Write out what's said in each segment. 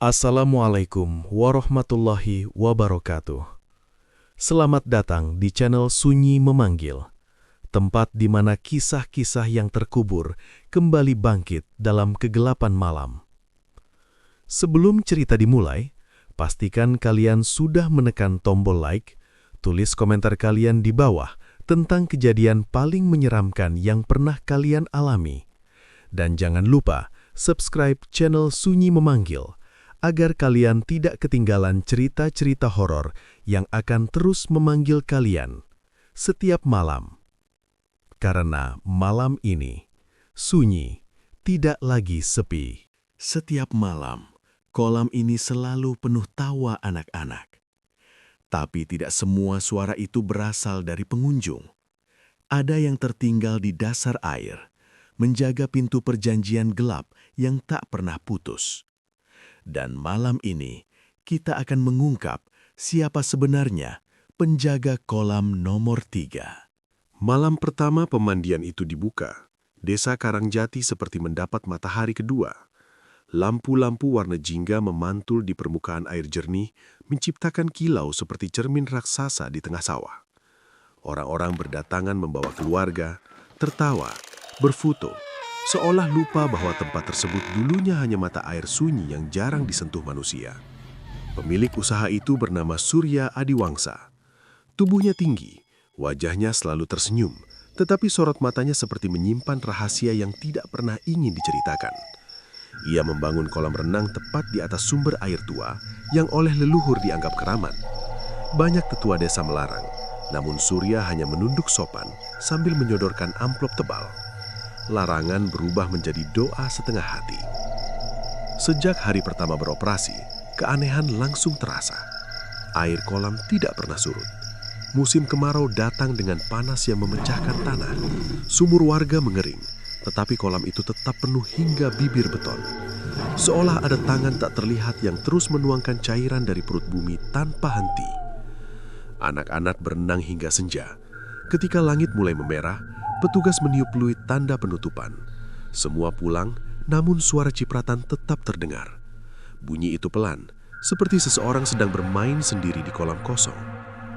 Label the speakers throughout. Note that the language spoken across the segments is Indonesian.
Speaker 1: Assalamualaikum warahmatullahi wabarakatuh. Selamat datang di channel Sunyi Memanggil, tempat di mana kisah-kisah yang terkubur kembali bangkit dalam kegelapan malam. Sebelum cerita dimulai, pastikan kalian sudah menekan tombol like, tulis komentar kalian di bawah tentang kejadian paling menyeramkan yang pernah kalian alami. Dan jangan lupa subscribe channel Sunyi Memanggil, agar kalian tidak ketinggalan cerita-cerita horor yang akan terus memanggil kalian setiap malam. Karena malam ini, sunyi, tidak lagi sepi.
Speaker 2: Setiap malam, kolam ini selalu penuh tawa anak-anak. Tapi tidak semua suara itu berasal dari pengunjung. Ada yang tertinggal di dasar air, menjaga pintu perjanjian gelap yang tak pernah putus. Dan malam ini, kita akan mengungkap siapa sebenarnya penjaga kolam nomor 3.
Speaker 3: Malam pertama pemandian itu dibuka, desa Karangjati seperti mendapat matahari kedua. Lampu-lampu warna jingga memantul di permukaan air jernih, menciptakan kilau seperti cermin raksasa di tengah sawah. Orang-orang berdatangan membawa keluarga, tertawa, berfoto, seolah lupa bahwa tempat tersebut dulunya hanya mata air sunyi yang jarang disentuh manusia. Pemilik usaha itu bernama Surya Adiwangsa. Tubuhnya tinggi, wajahnya selalu tersenyum, tetapi sorot matanya seperti menyimpan rahasia yang tidak pernah ingin diceritakan. Ia membangun kolam renang tepat di atas sumber air tua yang oleh leluhur dianggap keramat. Banyak tetua desa melarang, namun Surya hanya menunduk sopan sambil menyodorkan amplop tebal. Larangan berubah menjadi doa setengah hati. Sejak hari pertama beroperasi, keanehan langsung terasa. Air kolam tidak pernah surut. Musim kemarau datang dengan panas yang memecahkan tanah. Sumur warga mengering, tetapi kolam itu tetap penuh hingga bibir beton. Seolah ada tangan tak terlihat yang terus menuangkan cairan dari perut bumi tanpa henti. Anak-anak berenang hingga senja. Ketika langit mulai memerah, petugas meniup peluit tanda penutupan. Semua pulang, namun suara cipratan tetap terdengar. Bunyi itu pelan, seperti seseorang sedang bermain sendiri di kolam kosong.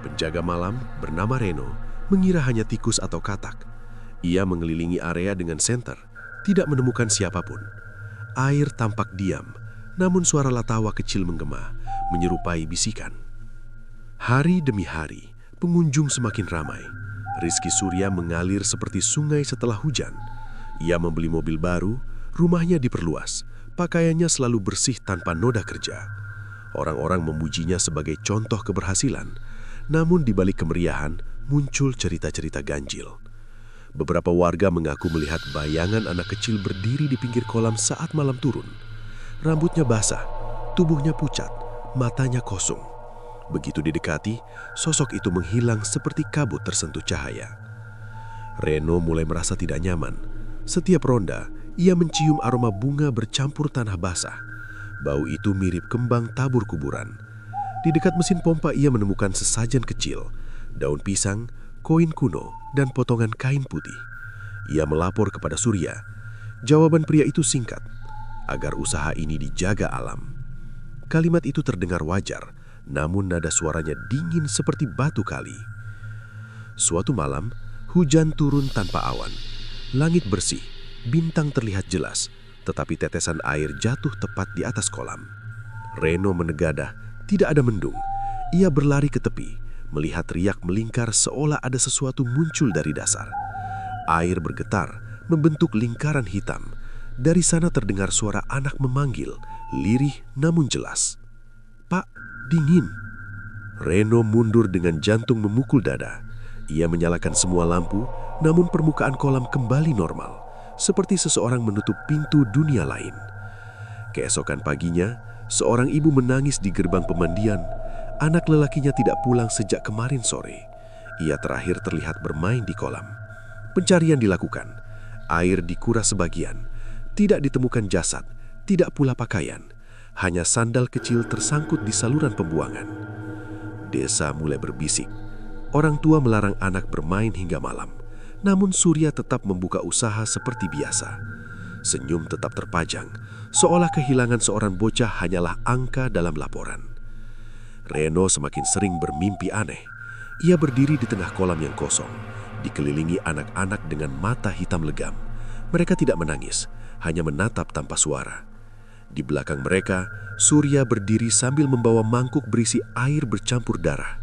Speaker 3: Penjaga malam bernama Reno mengira hanya tikus atau katak. Ia mengelilingi area dengan senter, tidak menemukan siapapun. Air tampak diam, namun suara latawa kecil menggema, menyerupai bisikan. Hari demi hari, pengunjung semakin ramai. Rizki Surya mengalir seperti sungai setelah hujan. Ia membeli mobil baru, rumahnya diperluas, pakaiannya selalu bersih tanpa noda kerja. Orang-orang memujinya sebagai contoh keberhasilan, namun di balik kemeriahan muncul cerita-cerita ganjil. Beberapa warga mengaku melihat bayangan anak kecil berdiri di pinggir kolam saat malam turun. Rambutnya basah, tubuhnya pucat, matanya kosong. Begitu didekati, sosok itu menghilang seperti kabut tersentuh cahaya. Reno mulai merasa tidak nyaman. Setiap ronda, ia mencium aroma bunga bercampur tanah basah. Bau itu mirip kembang tabur kuburan. Di dekat mesin pompa ia menemukan sesajen kecil, daun pisang, koin kuno, dan potongan kain putih. Ia melapor kepada Surya. Jawaban pria itu singkat, agar usaha ini dijaga alam. Kalimat itu terdengar wajar, namun nada suaranya dingin seperti batu kali. Suatu malam, hujan turun tanpa awan. Langit bersih, bintang terlihat jelas, tetapi tetesan air jatuh tepat di atas kolam. Reno menegadah, tidak ada mendung. Ia berlari ke tepi, melihat riak melingkar seolah ada sesuatu muncul dari dasar. Air bergetar, membentuk lingkaran hitam. Dari sana terdengar suara anak memanggil, lirih namun jelas. "Pak, dingin." Reno mundur dengan jantung memukul dada. Ia menyalakan semua lampu, namun permukaan kolam kembali normal, seperti seseorang menutup pintu dunia lain. Keesokan paginya, seorang ibu menangis di gerbang pemandian. Anak lelakinya tidak pulang sejak kemarin sore. Ia terakhir terlihat bermain di kolam. Pencarian dilakukan. Air dikuras sebagian. Tidak ditemukan jasad, tidak pula pakaian. Hanya sandal kecil tersangkut di saluran pembuangan. Desa mulai berbisik. Orang tua melarang anak bermain hingga malam. Namun Surya tetap membuka usaha seperti biasa. Senyum tetap terpajang, seolah kehilangan seorang bocah hanyalah angka dalam laporan. Reno semakin sering bermimpi aneh. Ia berdiri di tengah kolam yang kosong, dikelilingi anak-anak dengan mata hitam legam. Mereka tidak menangis, hanya menatap tanpa suara. Di belakang mereka, Surya berdiri sambil membawa mangkuk berisi air bercampur darah.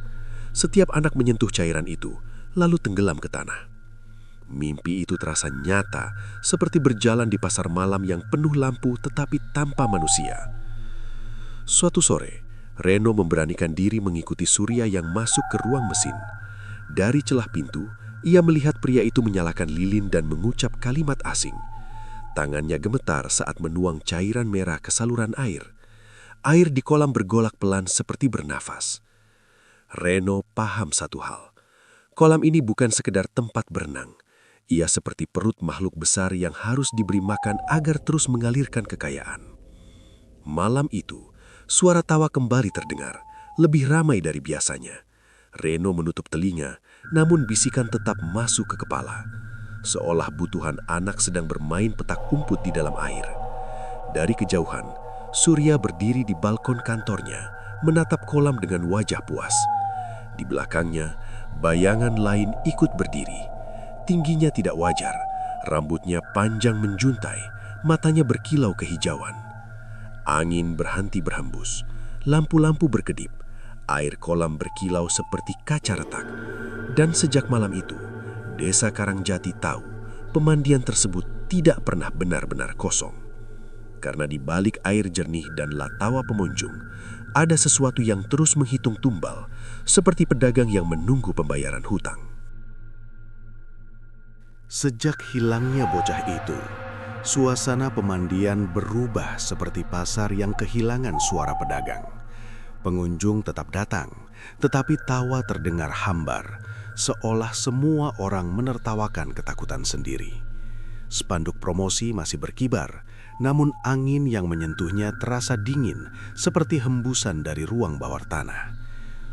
Speaker 3: Setiap anak menyentuh cairan itu, lalu tenggelam ke tanah. Mimpi itu terasa nyata, seperti berjalan di pasar malam yang penuh lampu tetapi tanpa manusia. Suatu sore, Reno memberanikan diri mengikuti Surya yang masuk ke ruang mesin. Dari celah pintu, ia melihat pria itu menyalakan lilin dan mengucap kalimat asing. Tangannya gemetar saat menuang cairan merah ke saluran air. Air di kolam bergolak pelan seperti bernafas. Reno paham satu hal. Kolam ini bukan sekedar tempat berenang. Ia seperti perut makhluk besar yang harus diberi makan agar terus mengalirkan kekayaan. Malam itu, suara tawa kembali terdengar, lebih ramai dari biasanya. Reno menutup telinga, namun bisikan tetap masuk ke kepala. Seolah butuhan anak sedang bermain petak umput di dalam air. Dari kejauhan, Surya berdiri di balkon kantornya, menatap kolam dengan wajah puas. Di belakangnya, bayangan lain ikut berdiri. Tingginya tidak wajar, rambutnya panjang menjuntai, matanya berkilau kehijauan. Angin berhenti berhembus, lampu-lampu berkedip, air kolam berkilau seperti kaca retak. Dan sejak malam itu, Desa Karangjati tahu pemandian tersebut tidak pernah benar-benar kosong. Karena di balik air jernih dan latawa pengunjung, ada sesuatu yang terus menghitung tumbal, seperti pedagang yang menunggu pembayaran hutang.
Speaker 1: Sejak hilangnya bocah itu, suasana pemandian berubah seperti pasar yang kehilangan suara pedagang. Pengunjung tetap datang, tetapi tawa terdengar hambar, seolah semua orang menertawakan ketakutan sendiri. Spanduk promosi masih berkibar, namun angin yang menyentuhnya terasa dingin seperti hembusan dari ruang bawah tanah.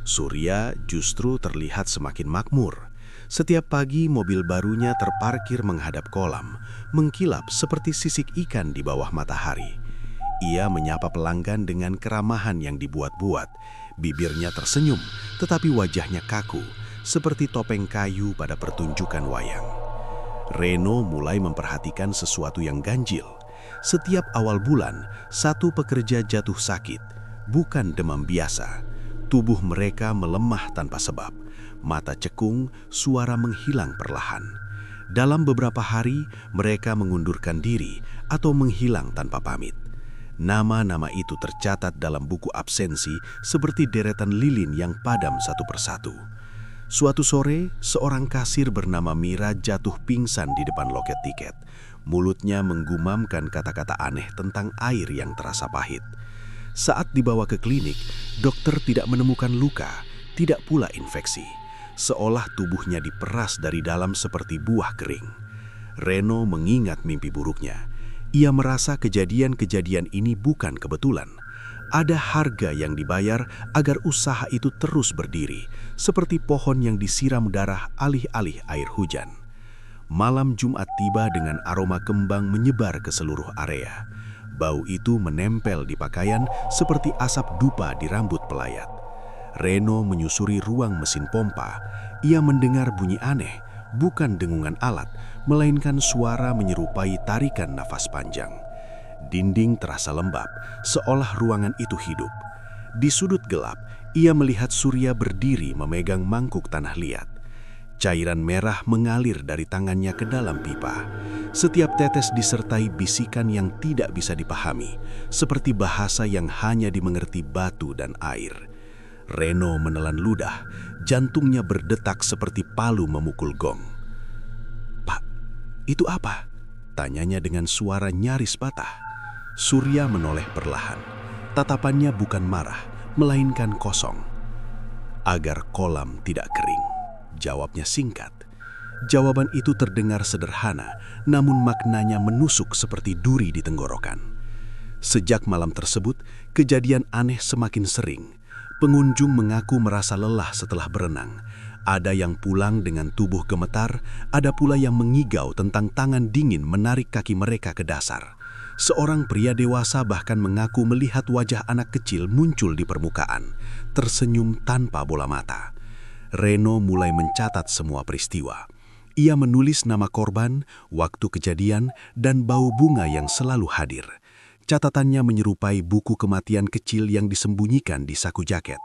Speaker 1: Surya justru terlihat semakin makmur. Setiap pagi mobil barunya terparkir menghadap kolam, mengkilap seperti sisik ikan di bawah matahari. Ia menyapa pelanggan dengan keramahan yang dibuat-buat. Bibirnya tersenyum, tetapi wajahnya kaku, seperti topeng kayu pada pertunjukan wayang. Reno mulai memperhatikan sesuatu yang ganjil. Setiap awal bulan, satu pekerja jatuh sakit, bukan demam biasa. Tubuh mereka melemah tanpa sebab. Mata cekung, suara menghilang perlahan. Dalam beberapa hari, mereka mengundurkan diri atau menghilang tanpa pamit. Nama-nama itu tercatat dalam buku absensi seperti deretan lilin yang padam satu persatu. Suatu sore, seorang kasir bernama Mira jatuh pingsan di depan loket tiket. Mulutnya menggumamkan kata-kata aneh tentang air yang terasa pahit. Saat dibawa ke klinik, dokter tidak menemukan luka, tidak pula infeksi. Seolah tubuhnya diperas dari dalam seperti buah kering. Reno mengingat mimpi buruknya. Ia merasa kejadian-kejadian ini bukan kebetulan. Ada harga yang dibayar agar usaha itu terus berdiri, seperti pohon yang disiram darah alih-alih air hujan. Malam Jumat tiba dengan aroma kembang menyebar ke seluruh area. Bau itu menempel di pakaian seperti asap dupa di rambut pelayat. Reno menyusuri ruang mesin pompa. Ia mendengar bunyi aneh, bukan dengungan alat, melainkan suara menyerupai tarikan nafas panjang. Dinding terasa lembab, seolah ruangan itu hidup. Di sudut gelap, ia melihat Surya berdiri memegang mangkuk tanah liat. Cairan merah mengalir dari tangannya ke dalam pipa. Setiap tetes disertai bisikan yang tidak bisa dipahami, seperti bahasa yang hanya dimengerti batu dan air. Reno menelan ludah, jantungnya berdetak seperti palu memukul gong. "Pak, itu apa?" tanyanya dengan suara nyaris patah. Surya menoleh perlahan. Tatapannya bukan marah, melainkan kosong. "Agar kolam tidak kering," jawabnya singkat. Jawaban itu terdengar sederhana, namun maknanya menusuk seperti duri di tenggorokan. Sejak malam tersebut, kejadian aneh semakin sering. Pengunjung mengaku merasa lelah setelah berenang. Ada yang pulang dengan tubuh gemetar, ada pula yang mengigau tentang tangan dingin menarik kaki mereka ke dasar.
Speaker 2: Seorang pria dewasa bahkan mengaku melihat wajah anak kecil muncul di permukaan, tersenyum tanpa bola mata. Reno mulai mencatat semua peristiwa. Ia menulis nama korban, waktu kejadian, dan bau bunga yang selalu hadir. Catatannya menyerupai buku kematian kecil yang disembunyikan di saku jaket.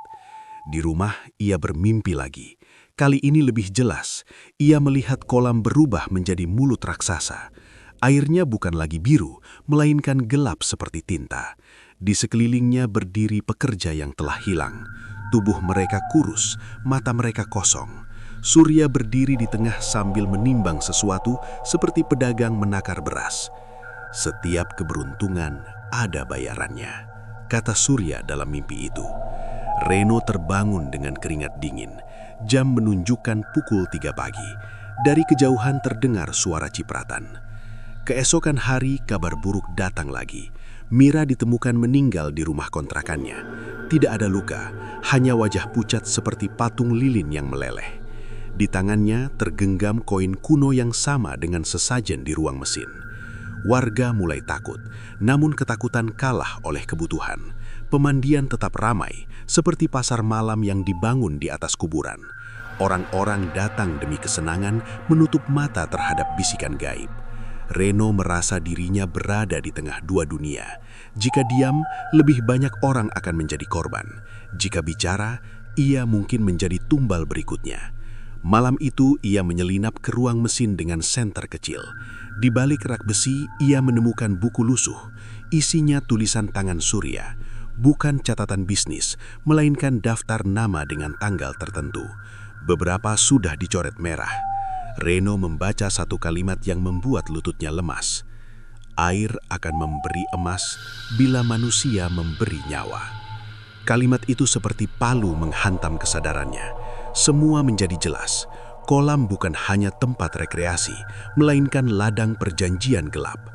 Speaker 2: Di rumah, ia bermimpi lagi. Kali ini lebih jelas, ia melihat kolam berubah menjadi mulut raksasa. Airnya bukan lagi biru, melainkan gelap seperti tinta. Di sekelilingnya berdiri pekerja yang telah hilang. Tubuh mereka kurus, mata mereka kosong. Surya berdiri di tengah sambil menimbang sesuatu seperti pedagang menakar beras. Setiap keberuntungan ada bayarannya, kata Surya dalam mimpi itu. Reno terbangun dengan keringat dingin. Jam menunjukkan pukul 3 pagi. Dari kejauhan terdengar suara cipratan. Keesokan hari kabar buruk datang lagi. Mira ditemukan meninggal di rumah kontrakannya. Tidak ada luka, hanya wajah pucat seperti patung lilin yang meleleh. Di tangannya tergenggam koin kuno yang sama dengan sesajen di ruang mesin. Warga mulai takut, namun ketakutan kalah oleh kebutuhan. Pemandian tetap ramai, seperti pasar malam yang dibangun di atas kuburan. Orang-orang datang demi kesenangan, menutup mata terhadap bisikan gaib. Reno merasa dirinya berada di tengah dua dunia. Jika diam, lebih banyak orang akan menjadi korban. Jika bicara, ia mungkin menjadi tumbal berikutnya. Malam itu, ia menyelinap ke ruang mesin dengan senter kecil. Di balik rak besi, ia menemukan buku lusuh. Isinya tulisan tangan Surya. Bukan catatan bisnis, melainkan daftar nama dengan tanggal tertentu. Beberapa sudah dicoret merah. Reno membaca satu kalimat yang membuat lututnya lemas. Air akan memberi emas bila manusia memberi nyawa. Kalimat itu seperti palu menghantam kesadarannya. Semua menjadi jelas. Kolam bukan hanya tempat rekreasi, melainkan ladang perjanjian gelap.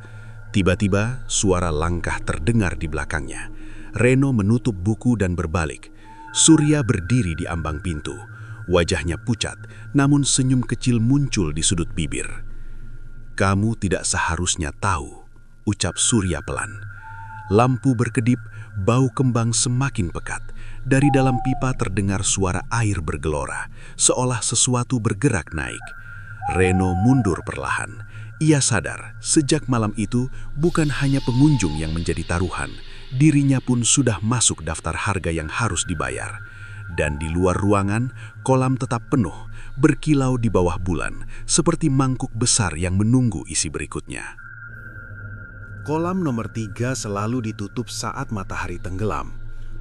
Speaker 2: Tiba-tiba, suara langkah terdengar di belakangnya. Reno menutup buku dan berbalik. Surya berdiri di ambang pintu. Wajahnya pucat, namun senyum kecil muncul di sudut bibir. "Kamu tidak seharusnya tahu," ucap Surya pelan. Lampu berkedip, bau kembang semakin pekat. Dari dalam pipa terdengar suara air bergelora, seolah sesuatu bergerak naik. Reno mundur perlahan. Ia sadar, sejak malam itu bukan hanya pengunjung yang menjadi taruhan, dirinya pun sudah masuk daftar harga yang harus dibayar. Dan di luar ruangan, kolam tetap penuh, berkilau di bawah bulan, seperti mangkuk besar yang menunggu isi berikutnya.
Speaker 4: Kolam nomor 3 selalu ditutup saat matahari tenggelam.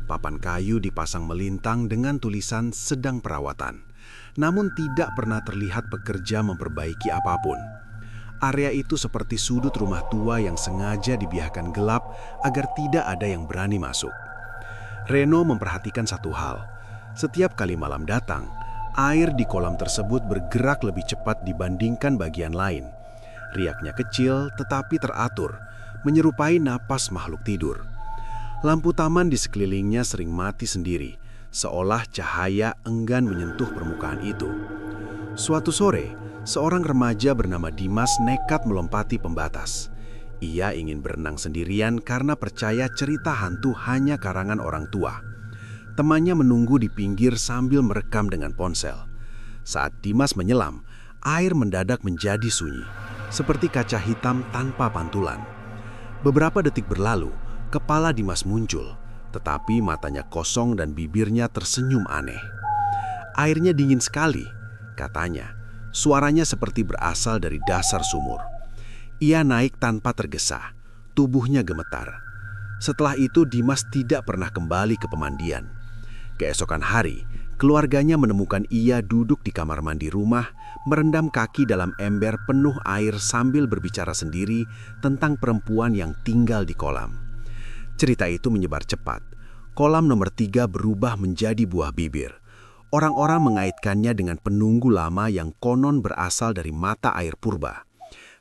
Speaker 4: Papan kayu dipasang melintang dengan tulisan sedang perawatan. Namun tidak pernah terlihat pekerja memperbaiki apapun. Area itu seperti sudut rumah tua yang sengaja dibiarkan gelap agar tidak ada yang berani masuk. Reno memperhatikan satu hal. Setiap kali malam datang, air di kolam tersebut bergerak lebih cepat dibandingkan bagian lain. Riaknya kecil tetapi teratur, menyerupai napas makhluk tidur. Lampu taman di sekelilingnya sering mati sendiri, seolah cahaya enggan menyentuh permukaan itu. Suatu sore, seorang remaja bernama Dimas nekat melompati pembatas. Ia ingin berenang sendirian karena percaya cerita hantu hanya karangan orang tua. Temannya menunggu di pinggir sambil merekam dengan ponsel. Saat Dimas menyelam, air mendadak menjadi sunyi, seperti kaca hitam tanpa pantulan. Beberapa detik berlalu, kepala Dimas muncul, tetapi matanya kosong dan bibirnya tersenyum aneh. "Airnya dingin sekali," katanya. Suaranya seperti berasal dari dasar sumur. Ia naik tanpa tergesa, tubuhnya gemetar. Setelah itu Dimas tidak pernah kembali ke pemandian. Keesokan hari, keluarganya menemukan ia duduk di kamar mandi rumah, merendam kaki dalam ember penuh air sambil berbicara sendiri tentang perempuan yang tinggal di kolam. Cerita itu menyebar cepat. Kolam nomor 3 berubah menjadi buah bibir. Orang-orang mengaitkannya dengan penunggu lama yang konon berasal dari mata air purba.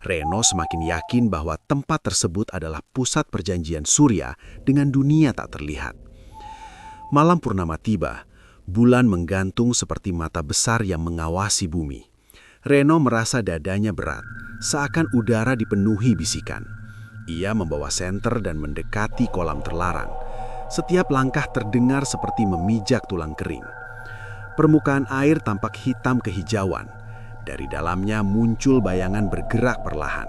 Speaker 4: Reno semakin yakin bahwa tempat tersebut adalah pusat perjanjian Surya dengan dunia tak terlihat. Malam purnama tiba, bulan menggantung seperti mata besar yang mengawasi bumi. Reno merasa dadanya berat, seakan udara dipenuhi bisikan. Ia membawa senter dan mendekati kolam terlarang. Setiap langkah terdengar seperti memijak tulang kering. Permukaan air tampak hitam kehijauan. Dari dalamnya muncul bayangan bergerak perlahan,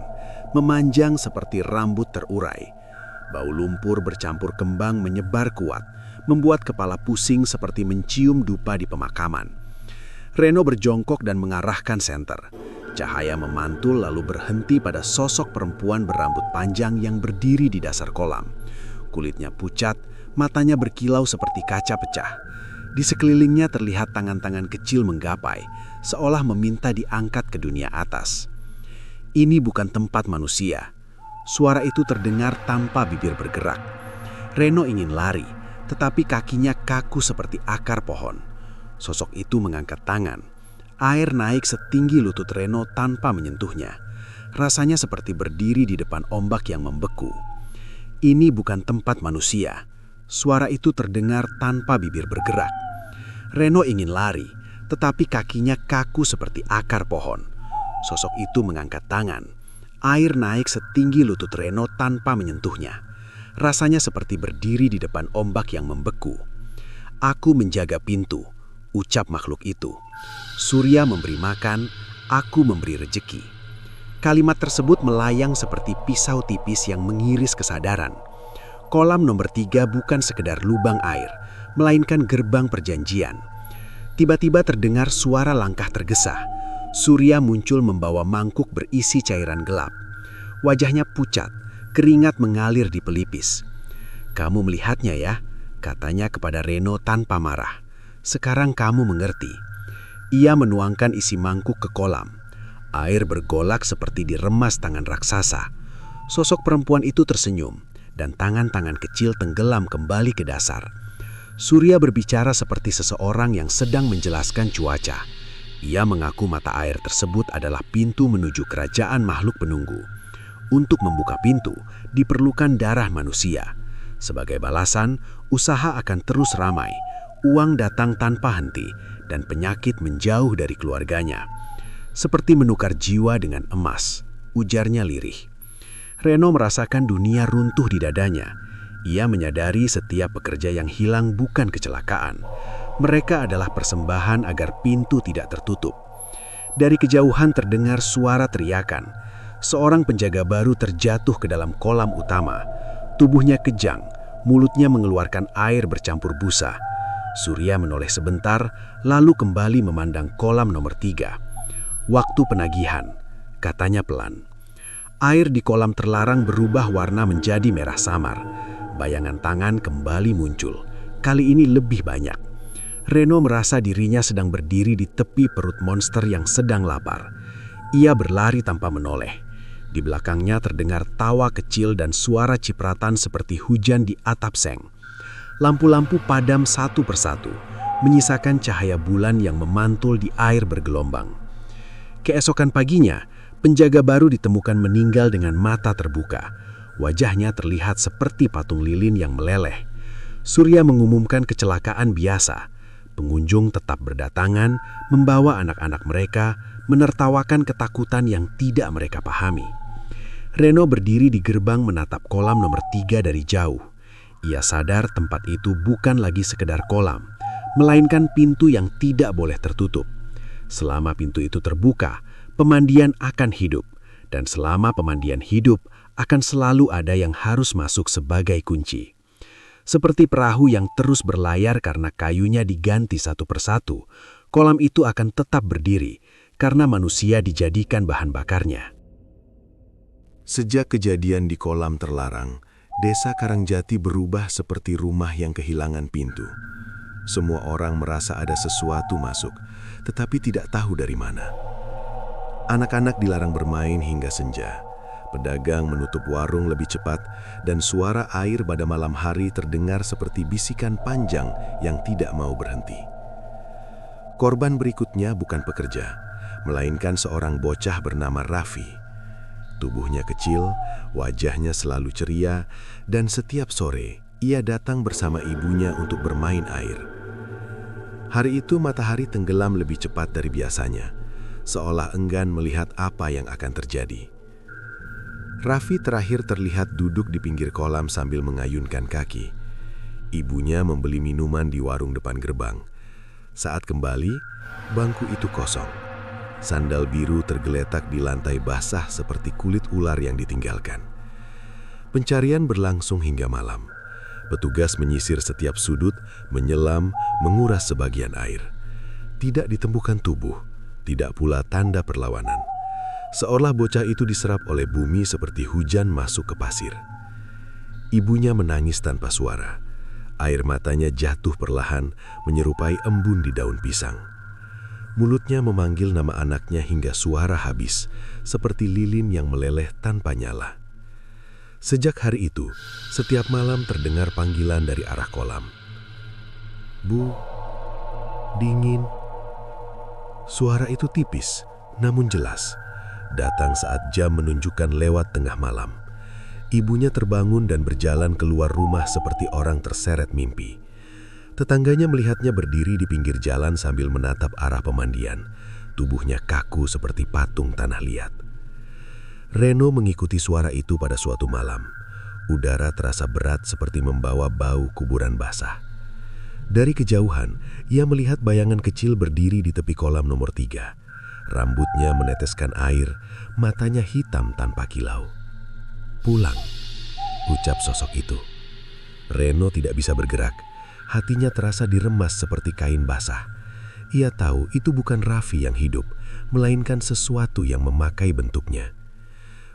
Speaker 4: memanjang seperti rambut terurai. Bau lumpur bercampur kembang menyebar kuat, membuat kepala pusing seperti mencium dupa di pemakaman. Reno berjongkok dan mengarahkan senter. Cahaya memantul lalu berhenti pada sosok perempuan berambut panjang yang berdiri di dasar kolam. Kulitnya pucat, matanya berkilau seperti kaca pecah. Di sekelilingnya terlihat tangan-tangan kecil menggapai, seolah meminta diangkat ke dunia atas. Ini bukan tempat manusia. Suara itu terdengar tanpa bibir bergerak. Reno ingin lari, tetapi kakinya kaku seperti akar pohon. Sosok itu mengangkat tangan. Air naik setinggi lutut Reno tanpa menyentuhnya. Rasanya seperti berdiri di depan ombak yang membeku. Ini bukan tempat manusia. Suara itu terdengar tanpa bibir bergerak. Reno ingin lari, tetapi kakinya kaku seperti akar pohon. Sosok itu mengangkat tangan. Air naik setinggi lutut Reno tanpa menyentuhnya. Rasanya seperti berdiri di depan ombak yang membeku. "Aku menjaga pintu," ucap makhluk itu. "Surya memberi makan, aku memberi rejeki." Kalimat tersebut melayang seperti pisau tipis yang mengiris kesadaran. Kolam nomor 3 bukan sekedar lubang air, melainkan gerbang perjanjian. Tiba-tiba terdengar suara langkah tergesa. Surya muncul membawa mangkuk berisi cairan gelap. Wajahnya pucat, keringat mengalir di pelipis. "Kamu melihatnya ya?" katanya kepada Reno tanpa marah. "Sekarang kamu mengerti." Ia menuangkan isi mangkuk ke kolam. Air bergolak seperti diremas tangan raksasa. Sosok perempuan itu tersenyum, dan tangan-tangan kecil tenggelam kembali ke dasar. Surya berbicara seperti seseorang yang sedang menjelaskan cuaca. Ia mengaku mata air tersebut adalah pintu menuju kerajaan makhluk penunggu. Untuk membuka pintu, diperlukan darah manusia. Sebagai balasan, usaha akan terus ramai. Uang datang tanpa henti, dan penyakit menjauh dari keluarganya. "Seperti menukar jiwa dengan emas," ujarnya lirih. Reno merasakan dunia runtuh di dadanya. Ia menyadari setiap pekerja yang hilang bukan kecelakaan. Mereka adalah persembahan agar pintu tidak tertutup. Dari kejauhan terdengar suara teriakan. Seorang penjaga baru terjatuh ke dalam kolam utama. Tubuhnya kejang, mulutnya mengeluarkan air bercampur busa. Surya menoleh sebentar, lalu kembali memandang kolam nomor 3. "Waktu penagihan," katanya pelan. Air di kolam terlarang berubah warna menjadi merah samar. Bayangan tangan kembali muncul, kali ini lebih banyak. Reno merasa dirinya sedang berdiri di tepi perut monster yang sedang lapar. Ia berlari tanpa menoleh. Di belakangnya terdengar tawa kecil dan suara cipratan seperti hujan di atap seng. Lampu-lampu padam satu persatu, menyisakan cahaya bulan yang memantul di air bergelombang. Keesokan paginya, penjaga baru ditemukan meninggal dengan mata terbuka. Wajahnya terlihat seperti patung lilin yang meleleh. Surya mengumumkan kecelakaan biasa. Pengunjung tetap berdatangan, membawa anak-anak mereka, menertawakan ketakutan yang tidak mereka pahami. Reno berdiri di gerbang menatap kolam nomor 3 dari jauh. Ia sadar tempat itu bukan lagi sekedar kolam, melainkan pintu yang tidak boleh tertutup. Selama pintu itu terbuka, pemandian akan hidup. Dan selama pemandian hidup, akan selalu ada yang harus masuk sebagai kunci. Seperti perahu yang terus berlayar karena kayunya diganti satu persatu, kolam itu akan tetap berdiri karena manusia dijadikan bahan bakarnya.
Speaker 2: Sejak kejadian di kolam terlarang, desa Karangjati berubah seperti rumah yang kehilangan pintu. Semua orang merasa ada sesuatu masuk, tetapi tidak tahu dari mana. Anak-anak dilarang bermain hingga senja. Pedagang menutup warung lebih cepat, dan suara air pada malam hari terdengar seperti bisikan panjang yang tidak mau berhenti. Korban berikutnya bukan pekerja, melainkan seorang bocah bernama Raffi. Tubuhnya kecil, wajahnya selalu ceria, dan setiap sore ia datang bersama ibunya untuk bermain air. Hari itu matahari tenggelam lebih cepat dari biasanya, seolah enggan melihat apa yang akan terjadi.
Speaker 3: Raffi terakhir terlihat duduk di pinggir kolam sambil mengayunkan kaki. Ibunya membeli minuman di warung depan gerbang. Saat kembali, bangku itu kosong. Sandal biru tergeletak di lantai basah seperti kulit ular yang ditinggalkan. Pencarian berlangsung hingga malam. Petugas menyisir setiap sudut, menyelam, menguras sebagian air. Tidak ditemukan tubuh, tidak pula tanda perlawanan. Seolah bocah itu diserap oleh bumi seperti hujan masuk ke pasir. Ibunya menangis tanpa suara. Air matanya jatuh perlahan, menyerupai embun di daun pisang. Mulutnya memanggil nama anaknya hingga suara habis, seperti lilin yang meleleh tanpa nyala. Sejak hari itu, setiap malam terdengar panggilan dari arah kolam. "Bu, dingin." Suara itu tipis, namun jelas. Datang saat jam menunjukkan lewat tengah malam. Ibunya terbangun dan berjalan keluar rumah seperti orang terseret mimpi. Tetangganya melihatnya berdiri di pinggir jalan sambil menatap arah pemandian. Tubuhnya kaku seperti patung tanah liat. Reno mengikuti suara itu pada suatu malam. Udara terasa berat seperti membawa bau kuburan basah. Dari kejauhan, ia melihat bayangan kecil berdiri di tepi kolam nomor 3. Rambutnya meneteskan air, matanya hitam tanpa kilau. "Pulang," ucap sosok itu. Reno tidak bisa bergerak. Hatinya terasa diremas seperti kain basah. Ia tahu itu bukan Raffi yang hidup, melainkan sesuatu yang memakai bentuknya.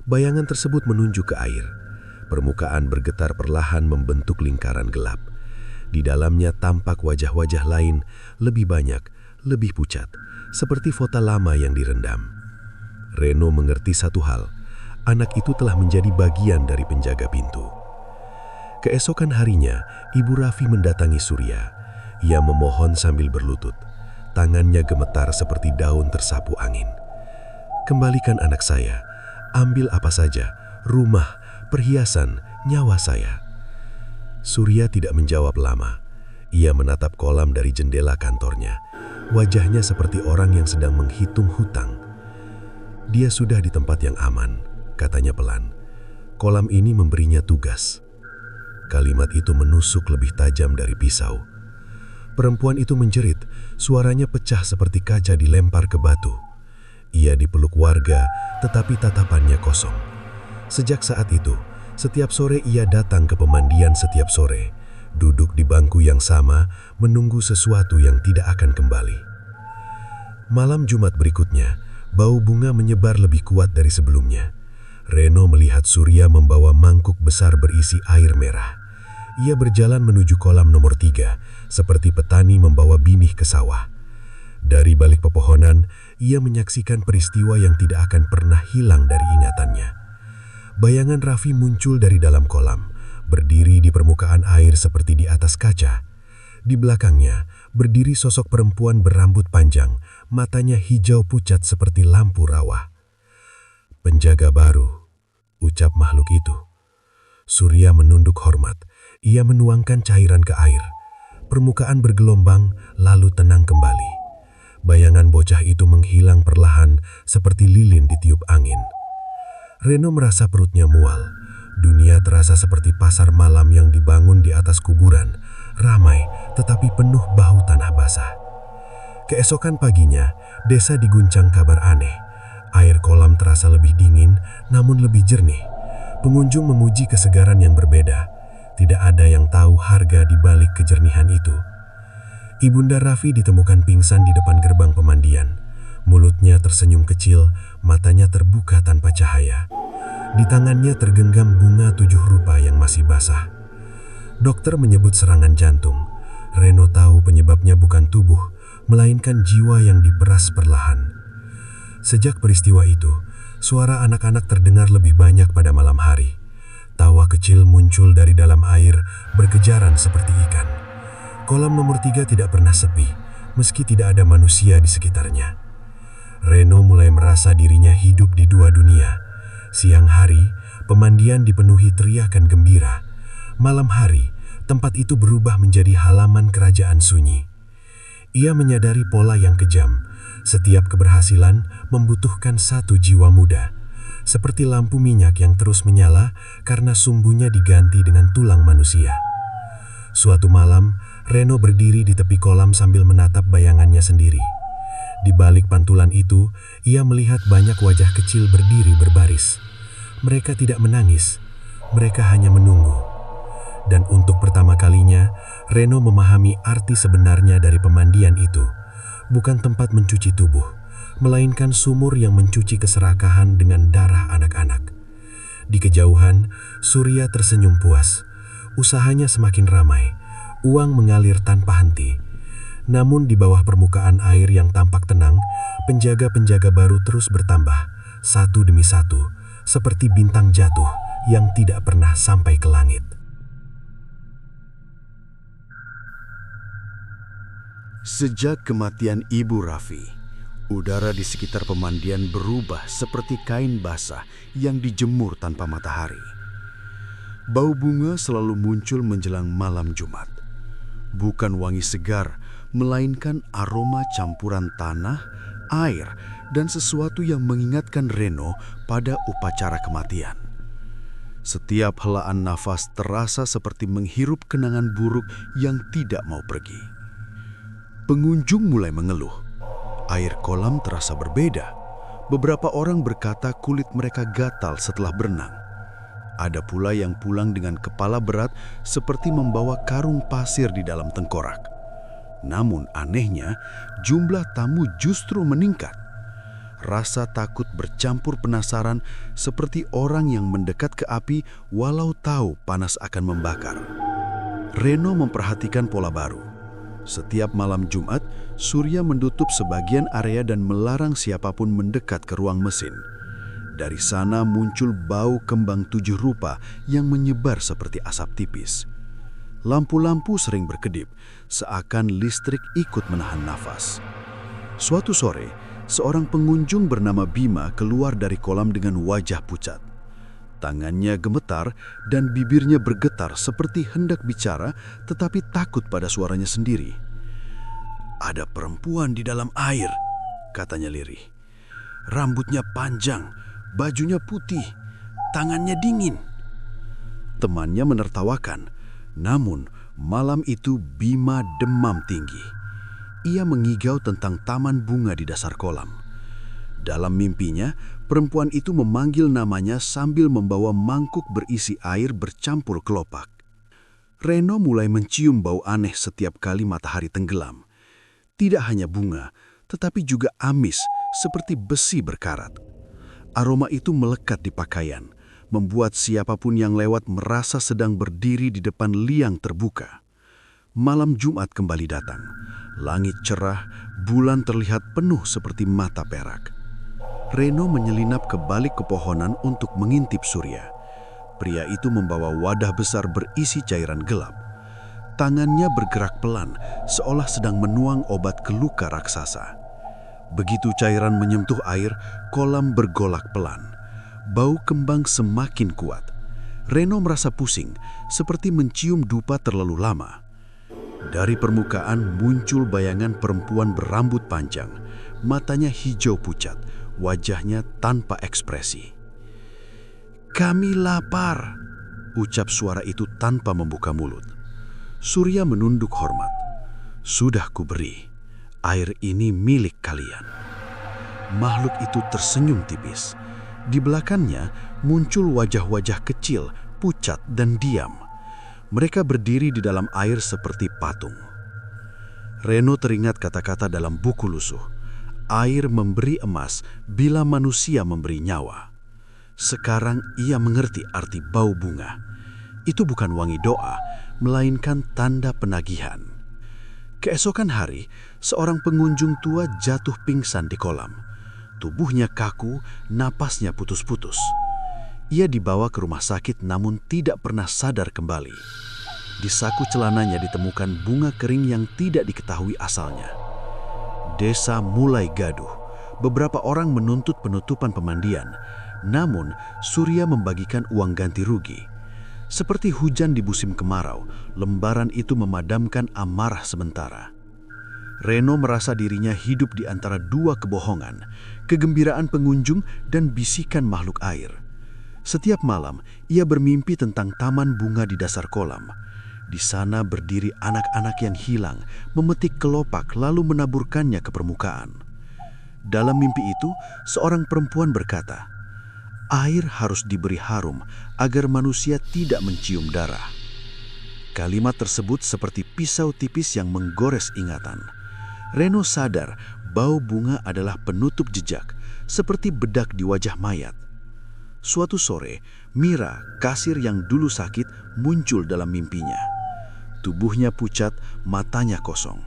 Speaker 3: Bayangan tersebut menunjuk ke air. Permukaan bergetar perlahan membentuk lingkaran gelap. Di dalamnya tampak wajah-wajah lain, lebih banyak, lebih pucat, seperti foto lama yang direndam. Reno mengerti satu hal, anak itu telah menjadi bagian dari penjaga pintu. Keesokan harinya, Ibu Raffi mendatangi Surya. Ia memohon sambil berlutut. Tangannya gemetar seperti daun tersapu angin. "Kembalikan anak saya, ambil apa saja, rumah, perhiasan, nyawa saya." Surya tidak menjawab lama. Ia menatap kolam dari jendela kantornya. Wajahnya seperti orang yang sedang menghitung hutang. "Dia sudah di tempat yang aman," katanya pelan. "Kolam ini memberinya tugas." Kalimat itu menusuk lebih tajam dari pisau. Perempuan itu menjerit, suaranya pecah seperti kaca dilempar ke batu. Ia dipeluk warga, tetapi tatapannya kosong. Sejak saat itu, setiap sore ia datang ke pemandian setiap sore. Duduk di bangku yang sama, menunggu sesuatu yang tidak akan kembali. Malam Jumat berikutnya, bau bunga menyebar lebih kuat dari sebelumnya. Reno melihat Surya membawa mangkuk besar berisi air merah. Ia berjalan menuju kolam nomor 3, seperti petani membawa binih ke sawah. Dari balik pepohonan, ia menyaksikan peristiwa yang tidak akan pernah hilang dari ingatannya. Bayangan Raffi muncul dari dalam kolam, berdiri di permukaan air seperti di atas kaca. Di belakangnya, berdiri sosok perempuan berambut panjang, matanya hijau pucat seperti lampu rawa. "Penjaga baru," ucap makhluk itu. Surya menunduk hormat. Ia menuangkan cairan ke air. Permukaan bergelombang, lalu tenang kembali. Bayangan bocah itu menghilang perlahan seperti lilin ditiup angin. Reno merasa perutnya mual. Dunia terasa seperti pasar malam yang dibangun di atas kuburan, ramai tetapi penuh bau tanah basah. Keesokan paginya, desa diguncang kabar aneh. Air kolam terasa lebih dingin, namun lebih jernih. Pengunjung memuji kesegaran yang berbeda. Tidak ada yang tahu harga di balik kejernihan itu. Ibunda Raffi ditemukan pingsan di depan gerbang pemandian. Mulutnya tersenyum kecil, matanya terbuka tanpa cahaya. Di tangannya tergenggam bunga 7 rupa yang masih basah. Dokter menyebut serangan jantung. Reno tahu penyebabnya bukan tubuh, melainkan jiwa yang diperas perlahan. Sejak peristiwa itu, suara anak-anak terdengar lebih banyak pada malam hari. Tawa kecil muncul dari dalam air, berkejaran seperti ikan. Kolam nomor 3 tidak pernah sepi, meski tidak ada manusia di sekitarnya. Reno mulai merasa dirinya hidup di dua dunia. Siang hari, pemandian dipenuhi teriakan gembira. Malam hari, tempat itu berubah menjadi halaman kerajaan sunyi. Ia menyadari pola yang kejam. Setiap keberhasilan membutuhkan satu jiwa muda.
Speaker 5: seperti lampu minyak yang terus menyala karena sumbunya diganti dengan tulang manusia. Suatu malam, Reno berdiri di tepi kolam sambil menatap bayangannya sendiri. Di balik pantulan itu, ia melihat banyak wajah kecil berdiri berbaris. Mereka tidak menangis, mereka hanya menunggu. Dan untuk pertama kalinya, Reno memahami arti sebenarnya dari pemandian itu. Bukan tempat mencuci tubuh, melainkan sumur yang mencuci keserakahan dengan darah anak-anak. Di kejauhan, Surya tersenyum puas. Usahanya semakin ramai, uang mengalir tanpa henti. Namun di bawah permukaan air yang tampak tenang, penjaga-penjaga baru terus bertambah, satu demi satu, seperti bintang jatuh yang tidak pernah sampai ke langit.
Speaker 4: Sejak kematian Ibu Raffi, udara di sekitar pemandian berubah seperti kain basah yang dijemur tanpa matahari. Bau bunga selalu muncul menjelang malam Jumat. Bukan wangi segar, melainkan aroma campuran tanah, air, dan sesuatu yang mengingatkan Reno pada upacara kematian. Setiap helaan nafas terasa seperti menghirup kenangan buruk yang tidak mau pergi. Pengunjung mulai mengeluh. Air kolam terasa berbeda. Beberapa orang berkata kulit mereka gatal setelah berenang. Ada pula yang pulang dengan kepala berat seperti membawa karung pasir di dalam tengkorak. Namun anehnya, jumlah tamu justru meningkat. Rasa takut bercampur penasaran seperti orang yang mendekat ke api walau tahu panas akan membakar. Reno memperhatikan pola baru. Setiap malam Jumat, Surya menutup sebagian area dan melarang siapapun mendekat ke ruang mesin. Dari sana muncul bau kembang 7 rupa yang menyebar seperti asap tipis. Lampu-lampu sering berkedip, seakan listrik ikut menahan nafas. Suatu sore, seorang pengunjung bernama Bima keluar dari kolam dengan wajah pucat. Tangannya gemetar dan bibirnya bergetar seperti hendak bicara tetapi takut pada suaranya sendiri. "Ada perempuan di dalam air," katanya lirih. "Rambutnya panjang, bajunya putih, tangannya dingin." Temannya menertawakan, namun malam itu Bima demam tinggi. Ia mengigau tentang taman bunga di dasar kolam. Dalam mimpinya, perempuan itu memanggil namanya sambil membawa mangkuk berisi air bercampur kelopak. Reno mulai mencium bau aneh setiap kali matahari tenggelam. Tidak hanya bunga, tetapi juga amis seperti besi berkarat. Aroma itu melekat di pakaian, membuat siapapun yang lewat merasa sedang berdiri di depan liang terbuka. Malam Jumat kembali datang. Langit cerah, bulan terlihat penuh seperti mata perak. Reno menyelinap ke balik pepohonan untuk mengintip Surya. Pria itu membawa wadah besar berisi cairan gelap. Tangannya bergerak pelan, seolah sedang menuang obat ke luka raksasa. Begitu cairan menyentuh air, kolam bergolak pelan. Bau kembang semakin kuat. Reno merasa pusing, seperti mencium dupa terlalu lama. Dari permukaan muncul bayangan perempuan berambut panjang, matanya hijau pucat, wajahnya tanpa ekspresi. "Kami lapar," ucap suara itu tanpa membuka mulut. Surya menunduk hormat. "Sudah kuberi, air ini milik kalian." Makhluk itu tersenyum tipis. Di belakangnya muncul wajah-wajah kecil, pucat dan diam. Mereka berdiri di dalam air seperti patung. Reno teringat kata-kata dalam buku lusuh. Air memberi emas bila manusia memberi nyawa. Sekarang ia mengerti arti bau bunga. Itu bukan wangi doa, melainkan tanda penagihan. Keesokan hari, seorang pengunjung tua jatuh pingsan di kolam. Tubuhnya kaku, napasnya putus-putus. Ia dibawa ke rumah sakit namun tidak pernah sadar kembali. Di saku celananya ditemukan bunga kering yang tidak diketahui asalnya. Desa mulai gaduh. Beberapa orang menuntut penutupan pemandian. Namun, Surya membagikan uang ganti rugi. Seperti hujan di musim kemarau, lembaran itu memadamkan amarah sementara. Reno merasa dirinya hidup di antara dua kebohongan, kegembiraan pengunjung dan bisikan makhluk air. Setiap malam, ia bermimpi tentang taman bunga di dasar kolam. Di sana berdiri anak-anak yang hilang, memetik kelopak lalu menaburkannya ke permukaan. Dalam mimpi itu, seorang perempuan berkata, "Air harus diberi harum agar manusia tidak mencium darah." Kalimat tersebut seperti pisau tipis yang menggores ingatan. Reno sadar bau bunga adalah penutup jejak, seperti bedak di wajah mayat. Suatu sore, Mira, kasir yang dulu sakit, muncul dalam mimpinya. Tubuhnya pucat, matanya kosong.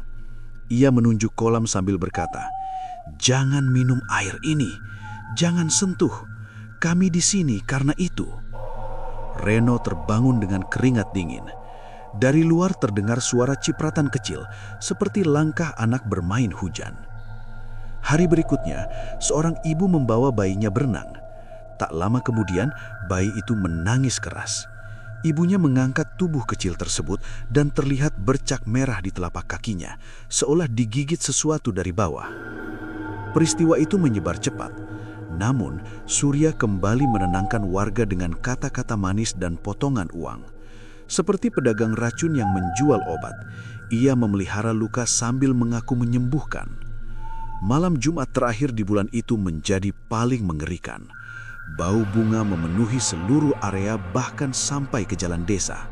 Speaker 4: Ia menunjuk kolam sambil berkata, "Jangan minum air ini, jangan sentuh. Kami di sini karena itu." Reno terbangun dengan keringat dingin. Dari luar terdengar suara cipratan kecil, seperti langkah anak bermain hujan. Hari berikutnya, seorang ibu membawa bayinya berenang. Tak lama kemudian, bayi itu menangis keras. Ibunya mengangkat tubuh kecil tersebut dan terlihat bercak merah di telapak kakinya, seolah digigit sesuatu dari bawah. Peristiwa itu menyebar cepat. Namun, Surya kembali menenangkan warga dengan kata-kata manis dan potongan uang. Seperti pedagang racun yang menjual obat, ia memelihara luka sambil mengaku menyembuhkan. Malam Jumat terakhir di bulan itu menjadi paling mengerikan. Bau bunga memenuhi seluruh area bahkan sampai ke jalan desa.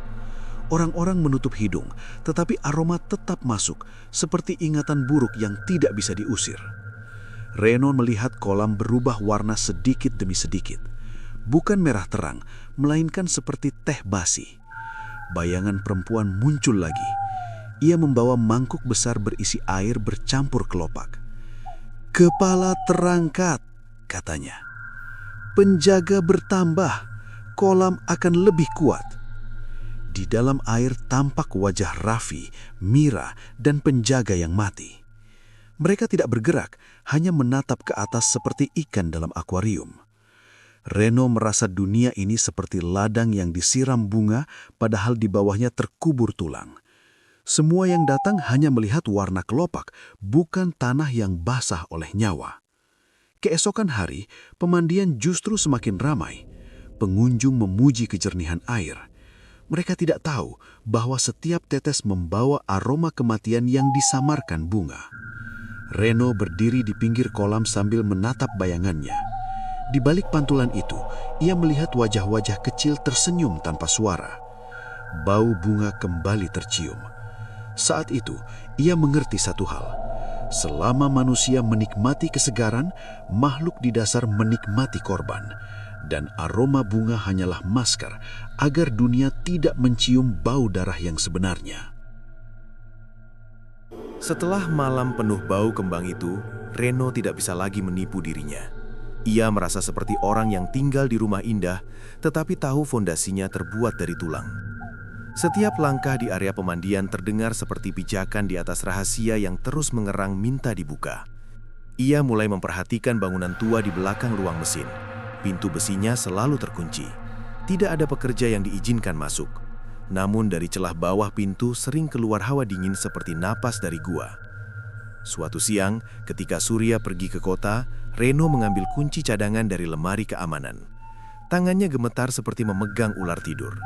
Speaker 4: Orang-orang menutup hidung, tetapi aroma tetap masuk, seperti ingatan buruk yang tidak bisa diusir. Reno melihat kolam berubah warna sedikit demi sedikit. Bukan merah terang, melainkan seperti teh basi. Bayangan perempuan muncul lagi. Ia membawa mangkuk besar berisi air bercampur kelopak. "Kepala terangkat," katanya. "Penjaga bertambah, kolam akan lebih kuat." Di dalam air tampak wajah Raffi, Mira, dan penjaga yang mati. Mereka tidak bergerak, hanya menatap ke atas seperti ikan dalam akuarium. Reno merasa dunia ini seperti ladang yang disiram bunga, padahal di bawahnya terkubur tulang. Semua yang datang hanya melihat warna kelopak, bukan tanah yang basah oleh nyawa. Keesokan hari, pemandian justru semakin ramai. Pengunjung memuji kejernihan air. Mereka tidak tahu bahwa setiap tetes membawa aroma kematian yang disamarkan bunga. Reno berdiri di pinggir kolam sambil menatap bayangannya. Di balik pantulan itu, ia melihat wajah-wajah kecil tersenyum tanpa suara. Bau bunga kembali tercium. Saat itu, ia mengerti satu hal. Selama manusia menikmati kesegaran, makhluk di dasar menikmati korban. Dan aroma bunga hanyalah masker agar dunia tidak mencium bau darah yang sebenarnya.
Speaker 1: Setelah malam penuh bau kembang itu, Reno tidak bisa lagi menipu dirinya. Ia merasa seperti orang yang tinggal di rumah indah, tetapi tahu fondasinya terbuat dari tulang. Setiap langkah di area pemandian terdengar seperti pijakan di atas rahasia yang terus mengerang minta dibuka. Ia mulai memperhatikan bangunan tua di belakang ruang mesin. Pintu besinya selalu terkunci. Tidak ada pekerja yang diizinkan masuk. Namun dari celah bawah pintu sering keluar hawa dingin seperti napas dari gua. Suatu siang, ketika Surya pergi ke kota, Reno mengambil kunci cadangan dari lemari keamanan. Tangannya gemetar seperti memegang ular tidur.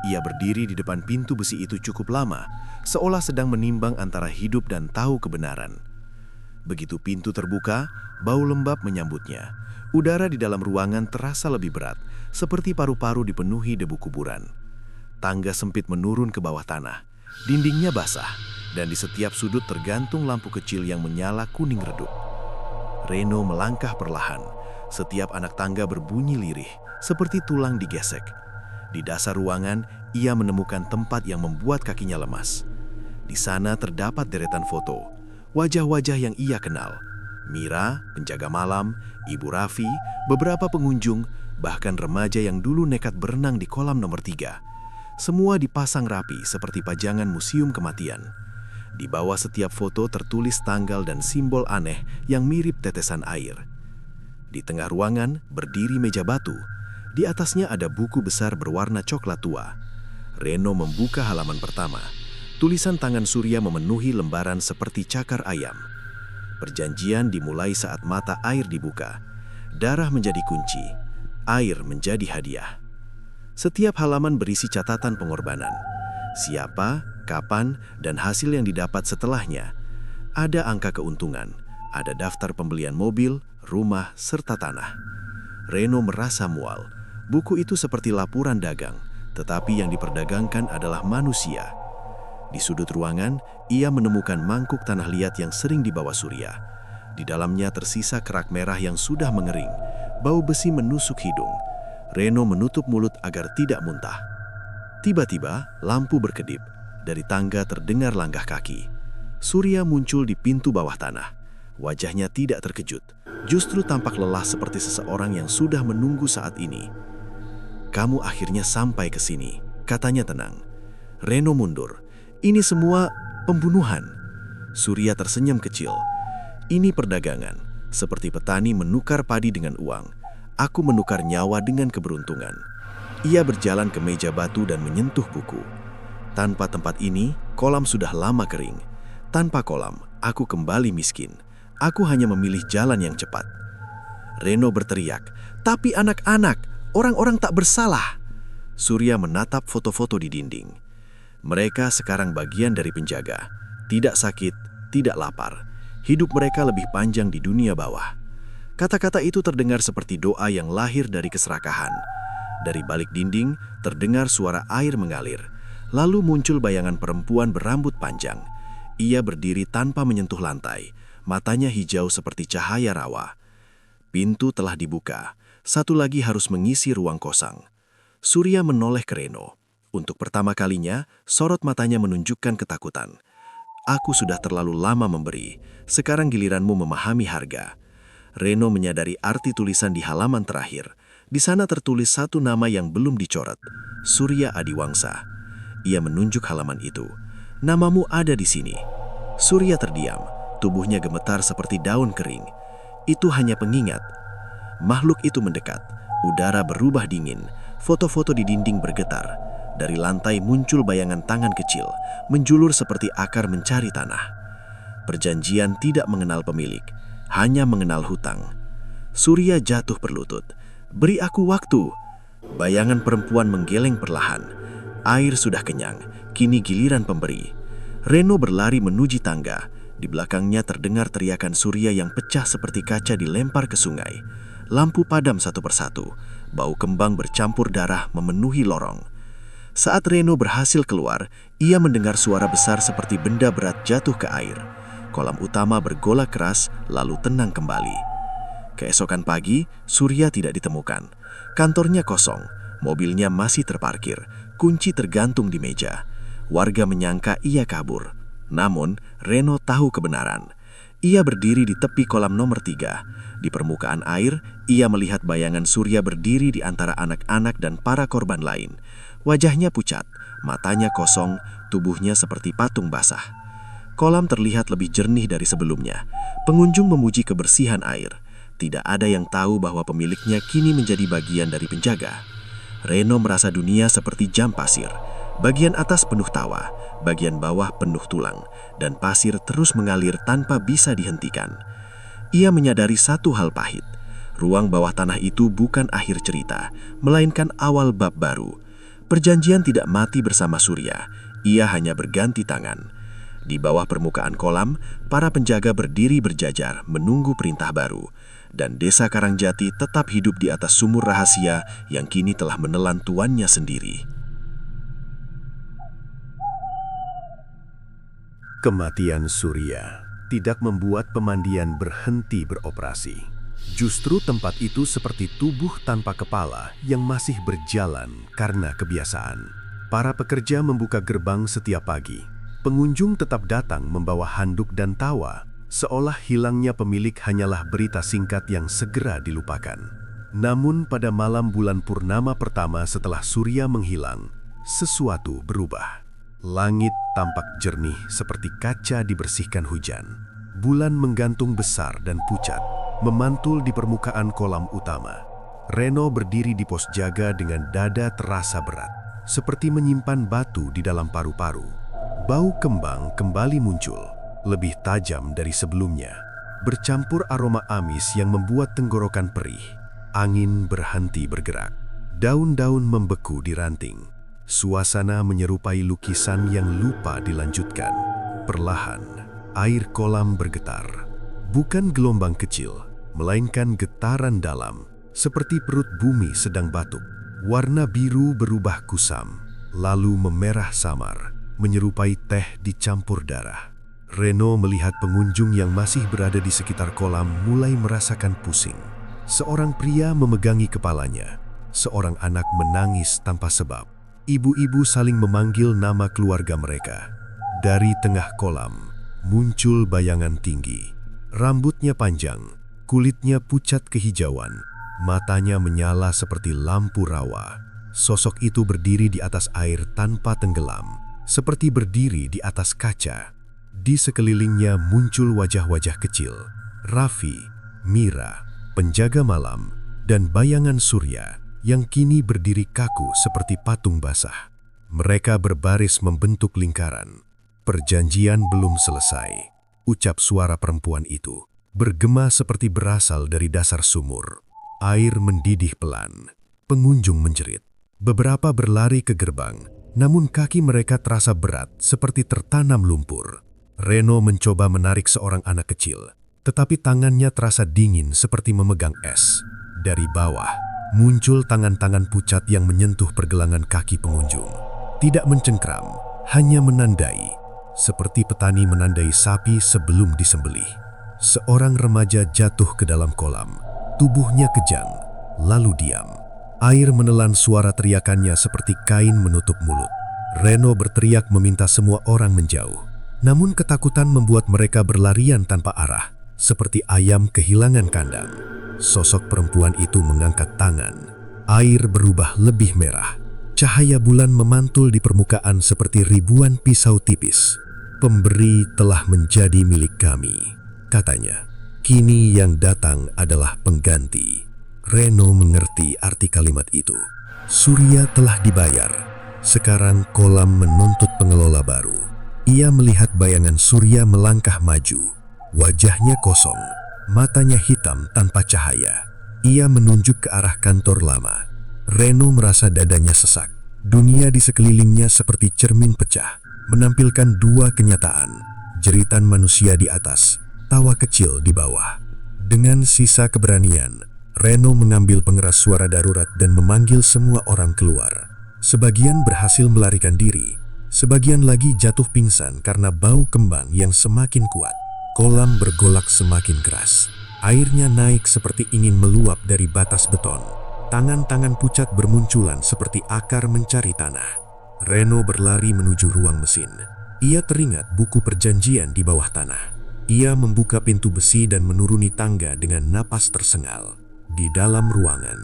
Speaker 1: Ia berdiri di depan pintu besi itu cukup lama, seolah sedang menimbang antara hidup dan tahu kebenaran. Begitu pintu terbuka, bau lembab menyambutnya. Udara di dalam ruangan terasa lebih berat, seperti paru-paru dipenuhi debu kuburan. Tangga sempit menurun ke bawah tanah. Dindingnya basah, dan di setiap sudut tergantung lampu kecil yang menyala kuning redup. Reno melangkah perlahan. Setiap anak tangga berbunyi lirih, seperti tulang digesek. Di dasar ruangan, ia menemukan tempat yang membuat kakinya lemas. Di sana terdapat deretan foto, wajah-wajah yang ia kenal. Mira, penjaga malam, Ibu Raffi, beberapa pengunjung, bahkan remaja yang dulu nekat berenang di kolam nomor 3. Semua dipasang rapi seperti pajangan museum kematian. Di bawah setiap foto tertulis tanggal dan simbol aneh yang mirip tetesan air. Di tengah ruangan berdiri meja batu. Di atasnya ada buku besar berwarna coklat tua. Reno membuka halaman pertama.
Speaker 2: Tulisan tangan Surya memenuhi lembaran seperti cakar ayam. Perjanjian dimulai saat mata air dibuka. Darah menjadi kunci, air menjadi hadiah. Setiap halaman berisi catatan pengorbanan. Siapa, kapan, dan hasil yang didapat setelahnya. Ada angka keuntungan, ada daftar pembelian mobil, rumah, serta tanah. Reno merasa mual. Buku itu seperti laporan dagang, tetapi yang diperdagangkan adalah manusia. Di sudut ruangan, ia menemukan mangkuk tanah liat yang sering dibawa Surya. Di dalamnya tersisa kerak merah yang sudah mengering. Bau besi menusuk hidung. Reno menutup mulut agar tidak muntah. Tiba-tiba, lampu berkedip. Dari tangga terdengar langkah kaki. Surya muncul di pintu bawah tanah. Wajahnya tidak terkejut. Justru tampak lelah seperti seseorang yang sudah menunggu saat ini. "Kamu akhirnya sampai ke sini," katanya tenang. Reno mundur. "Ini semua pembunuhan." Surya tersenyum kecil. "Ini perdagangan, seperti petani menukar padi dengan uang. Aku menukar nyawa dengan keberuntungan." Ia berjalan ke meja batu dan menyentuh buku. "Tanpa tempat ini, kolam sudah lama kering. Tanpa kolam, aku kembali miskin. Aku hanya memilih jalan yang cepat." Reno berteriak, "Tapi anak-anak, orang-orang tak bersalah." Surya menatap foto-foto di dinding. Mereka sekarang bagian dari penjaga. Tidak sakit, tidak lapar. Hidup mereka lebih panjang di dunia bawah. Kata-kata itu terdengar seperti doa yang lahir dari keserakahan. Dari balik dinding, terdengar suara air mengalir. Lalu muncul bayangan perempuan berambut panjang. Ia berdiri tanpa menyentuh lantai. Matanya hijau seperti cahaya rawa. Pintu telah dibuka. Satu lagi harus mengisi ruang kosong. Surya menoleh ke Reno. Untuk pertama kalinya, sorot matanya menunjukkan ketakutan. "Aku sudah terlalu lama memberi. Sekarang giliranmu memahami harga." Reno menyadari arti tulisan di halaman terakhir. Di sana tertulis satu nama yang belum dicoret, Surya Adiwangsa. Ia menunjuk halaman itu. "Namamu ada di sini." Surya terdiam. Tubuhnya gemetar seperti daun kering. Itu hanya pengingat. Makhluk itu mendekat. Udara berubah dingin. Foto-foto di dinding bergetar. Dari lantai muncul bayangan tangan kecil, menjulur seperti akar mencari tanah. Perjanjian tidak mengenal pemilik, hanya mengenal hutang. Surya jatuh berlutut. "Beri aku waktu." Bayangan perempuan menggeleng perlahan. Air sudah kenyang, kini giliran pemberi. Reno berlari menuju tangga. Di belakangnya terdengar teriakan Surya yang pecah seperti kaca dilempar ke sungai. Lampu padam satu persatu. Bau kembang bercampur darah memenuhi lorong. Saat Reno berhasil keluar, ia mendengar suara besar seperti benda berat jatuh ke air. Kolam utama bergolak keras, lalu tenang kembali. Keesokan pagi, Surya tidak ditemukan. Kantornya kosong, mobilnya masih terparkir, kunci tergantung di meja. Warga menyangka ia kabur. Namun, Reno tahu kebenaran. Ia berdiri di tepi kolam nomor 3. Di permukaan air, ia melihat bayangan Surya berdiri di antara anak-anak dan para korban lain. Wajahnya pucat, matanya kosong, tubuhnya seperti patung basah. Kolam terlihat lebih jernih dari sebelumnya. Pengunjung memuji kebersihan air. Tidak ada yang tahu bahwa pemiliknya kini menjadi bagian dari penjaga. Reno merasa dunia seperti jam pasir. Bagian atas penuh tawa, bagian bawah penuh tulang, dan pasir terus mengalir tanpa bisa dihentikan. Ia menyadari satu hal pahit. Ruang bawah tanah itu bukan akhir cerita, melainkan awal bab baru. Perjanjian tidak mati bersama Surya, ia hanya berganti tangan. Di bawah permukaan kolam, para penjaga berdiri berjajar menunggu perintah baru. Dan desa Karangjati tetap hidup di atas sumur rahasia yang kini telah menelan tuannya sendiri.
Speaker 3: Kematian Surya tidak membuat pemandian berhenti beroperasi. Justru tempat itu seperti tubuh tanpa kepala yang masih berjalan karena kebiasaan. Para pekerja membuka gerbang setiap pagi. Pengunjung tetap datang membawa handuk dan tawa, seolah hilangnya pemilik hanyalah berita singkat yang segera dilupakan. Namun pada malam bulan purnama pertama setelah Surya menghilang, sesuatu berubah. Langit tampak jernih seperti kaca dibersihkan hujan. Bulan menggantung besar dan pucat, memantul di permukaan kolam utama. Reno berdiri di pos jaga dengan dada terasa berat, seperti menyimpan batu di dalam paru-paru.
Speaker 1: Bau kembang kembali muncul, lebih tajam dari sebelumnya. Bercampur aroma amis yang membuat tenggorokan perih. Angin berhenti bergerak. Daun-daun membeku di ranting. Suasana menyerupai lukisan yang lupa dilanjutkan. Perlahan, air kolam bergetar. Bukan gelombang kecil, melainkan getaran dalam, seperti perut bumi sedang batuk. Warna biru berubah kusam, lalu memerah samar, menyerupai teh dicampur darah. Reno melihat pengunjung yang masih berada di sekitar kolam mulai merasakan pusing. Seorang pria memegangi kepalanya. Seorang anak menangis tanpa sebab. Ibu-ibu saling memanggil nama keluarga mereka. Dari tengah kolam, muncul bayangan tinggi. Rambutnya panjang, kulitnya pucat kehijauan, matanya menyala seperti lampu rawa. Sosok itu berdiri di atas air tanpa tenggelam, seperti berdiri di atas kaca. Di sekelilingnya muncul wajah-wajah kecil, Raffi, Mira, penjaga malam, dan bayangan Surya yang kini berdiri kaku seperti patung basah. Mereka berbaris membentuk lingkaran. Perjanjian belum selesai. Ucap suara perempuan itu bergema seperti berasal dari dasar sumur. Air mendidih pelan. Pengunjung menjerit. Beberapa berlari ke gerbang, namun kaki mereka terasa berat seperti tertanam lumpur. Reno mencoba menarik seorang anak kecil, tetapi tangannya terasa dingin seperti memegang es. Dari bawah, muncul tangan-tangan pucat yang menyentuh pergelangan kaki pengunjung. Tidak mencengkram, hanya menandai, seperti petani menandai sapi sebelum disembelih. Seorang remaja jatuh ke dalam kolam, tubuhnya kejang, lalu diam. Air menelan suara teriakannya seperti kain menutup mulut. Reno berteriak meminta semua orang menjauh. Namun ketakutan membuat mereka berlarian tanpa arah, seperti ayam kehilangan kandang. Sosok perempuan itu mengangkat tangan. Air berubah lebih merah. Cahaya bulan memantul di permukaan seperti ribuan pisau tipis. Pemberi telah menjadi milik kami, katanya. Kini yang datang adalah pengganti. Reno mengerti arti kalimat itu. Surya telah dibayar. Sekarang kolam menuntut pengelola baru. Ia melihat bayangan Surya melangkah maju. Wajahnya kosong, matanya hitam tanpa cahaya. Ia menunjuk ke arah kantor lama. Reno merasa dadanya sesak. Dunia di sekelilingnya seperti cermin pecah, menampilkan dua kenyataan. Jeritan manusia di atas, tawa kecil di bawah. Dengan sisa keberanian, Reno mengambil pengeras suara darurat dan memanggil semua orang keluar. Sebagian berhasil melarikan diri. Sebagian lagi jatuh pingsan karena bau kembang yang semakin kuat. Kolam bergolak semakin keras. Airnya naik seperti ingin meluap dari batas beton. Tangan-tangan pucat bermunculan seperti akar mencari tanah. Reno berlari menuju ruang mesin. Ia teringat buku perjanjian di bawah tanah. Ia membuka pintu besi dan menuruni tangga dengan napas tersengal. Di dalam ruangan,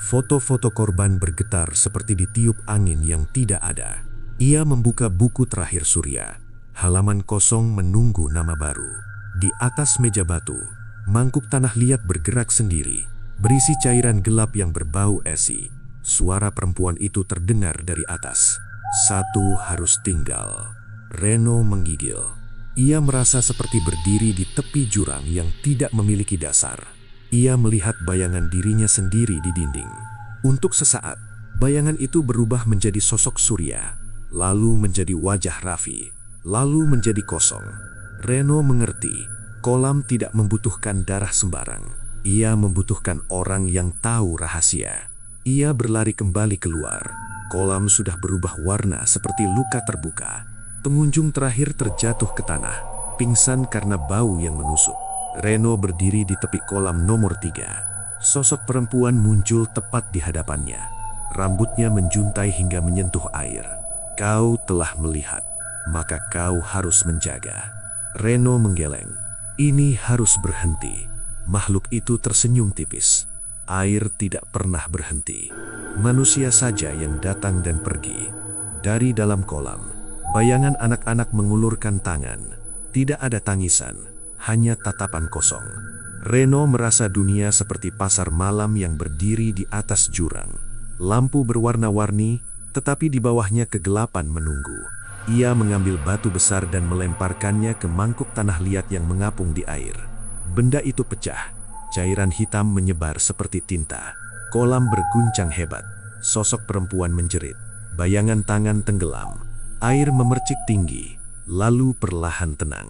Speaker 1: foto-foto korban bergetar seperti ditiup angin yang tidak ada. Ia membuka buku terakhir Surya. Halaman kosong menunggu nama baru. Di atas meja batu, mangkuk tanah liat bergerak sendiri, berisi cairan gelap yang berbau esi. Suara perempuan itu terdengar dari atas. Satu harus tinggal. Reno menggigil. Ia merasa seperti berdiri di tepi jurang yang tidak memiliki dasar. Ia melihat bayangan dirinya sendiri di dinding. Untuk sesaat, bayangan itu berubah menjadi sosok Surya. Lalu menjadi wajah Raffi, lalu menjadi kosong. Reno mengerti, kolam tidak membutuhkan darah sembarang. Ia membutuhkan orang yang tahu rahasia. Ia berlari kembali keluar. Kolam sudah berubah warna seperti luka terbuka. Pengunjung terakhir terjatuh ke tanah, pingsan karena bau yang menusuk. Reno berdiri di tepi kolam nomor 3. Sosok perempuan muncul tepat di hadapannya. Rambutnya menjuntai hingga menyentuh air. Kau telah melihat, maka kau harus menjaga. Reno menggeleng. Ini harus berhenti. Makhluk itu tersenyum tipis. Air tidak pernah berhenti. Manusia saja yang datang dan pergi. Dari dalam kolam, bayangan anak-anak mengulurkan tangan. Tidak ada tangisan, hanya tatapan kosong. Reno merasa dunia seperti pasar malam yang berdiri di atas jurang. Lampu berwarna-warni, tetapi di bawahnya kegelapan menunggu.
Speaker 5: Ia mengambil batu besar dan melemparkannya ke mangkuk tanah liat yang mengapung di air. Benda itu pecah. Cairan hitam menyebar seperti tinta. Kolam berguncang hebat. Sosok perempuan menjerit. Bayangan tangan tenggelam. Air memercik tinggi, lalu perlahan tenang.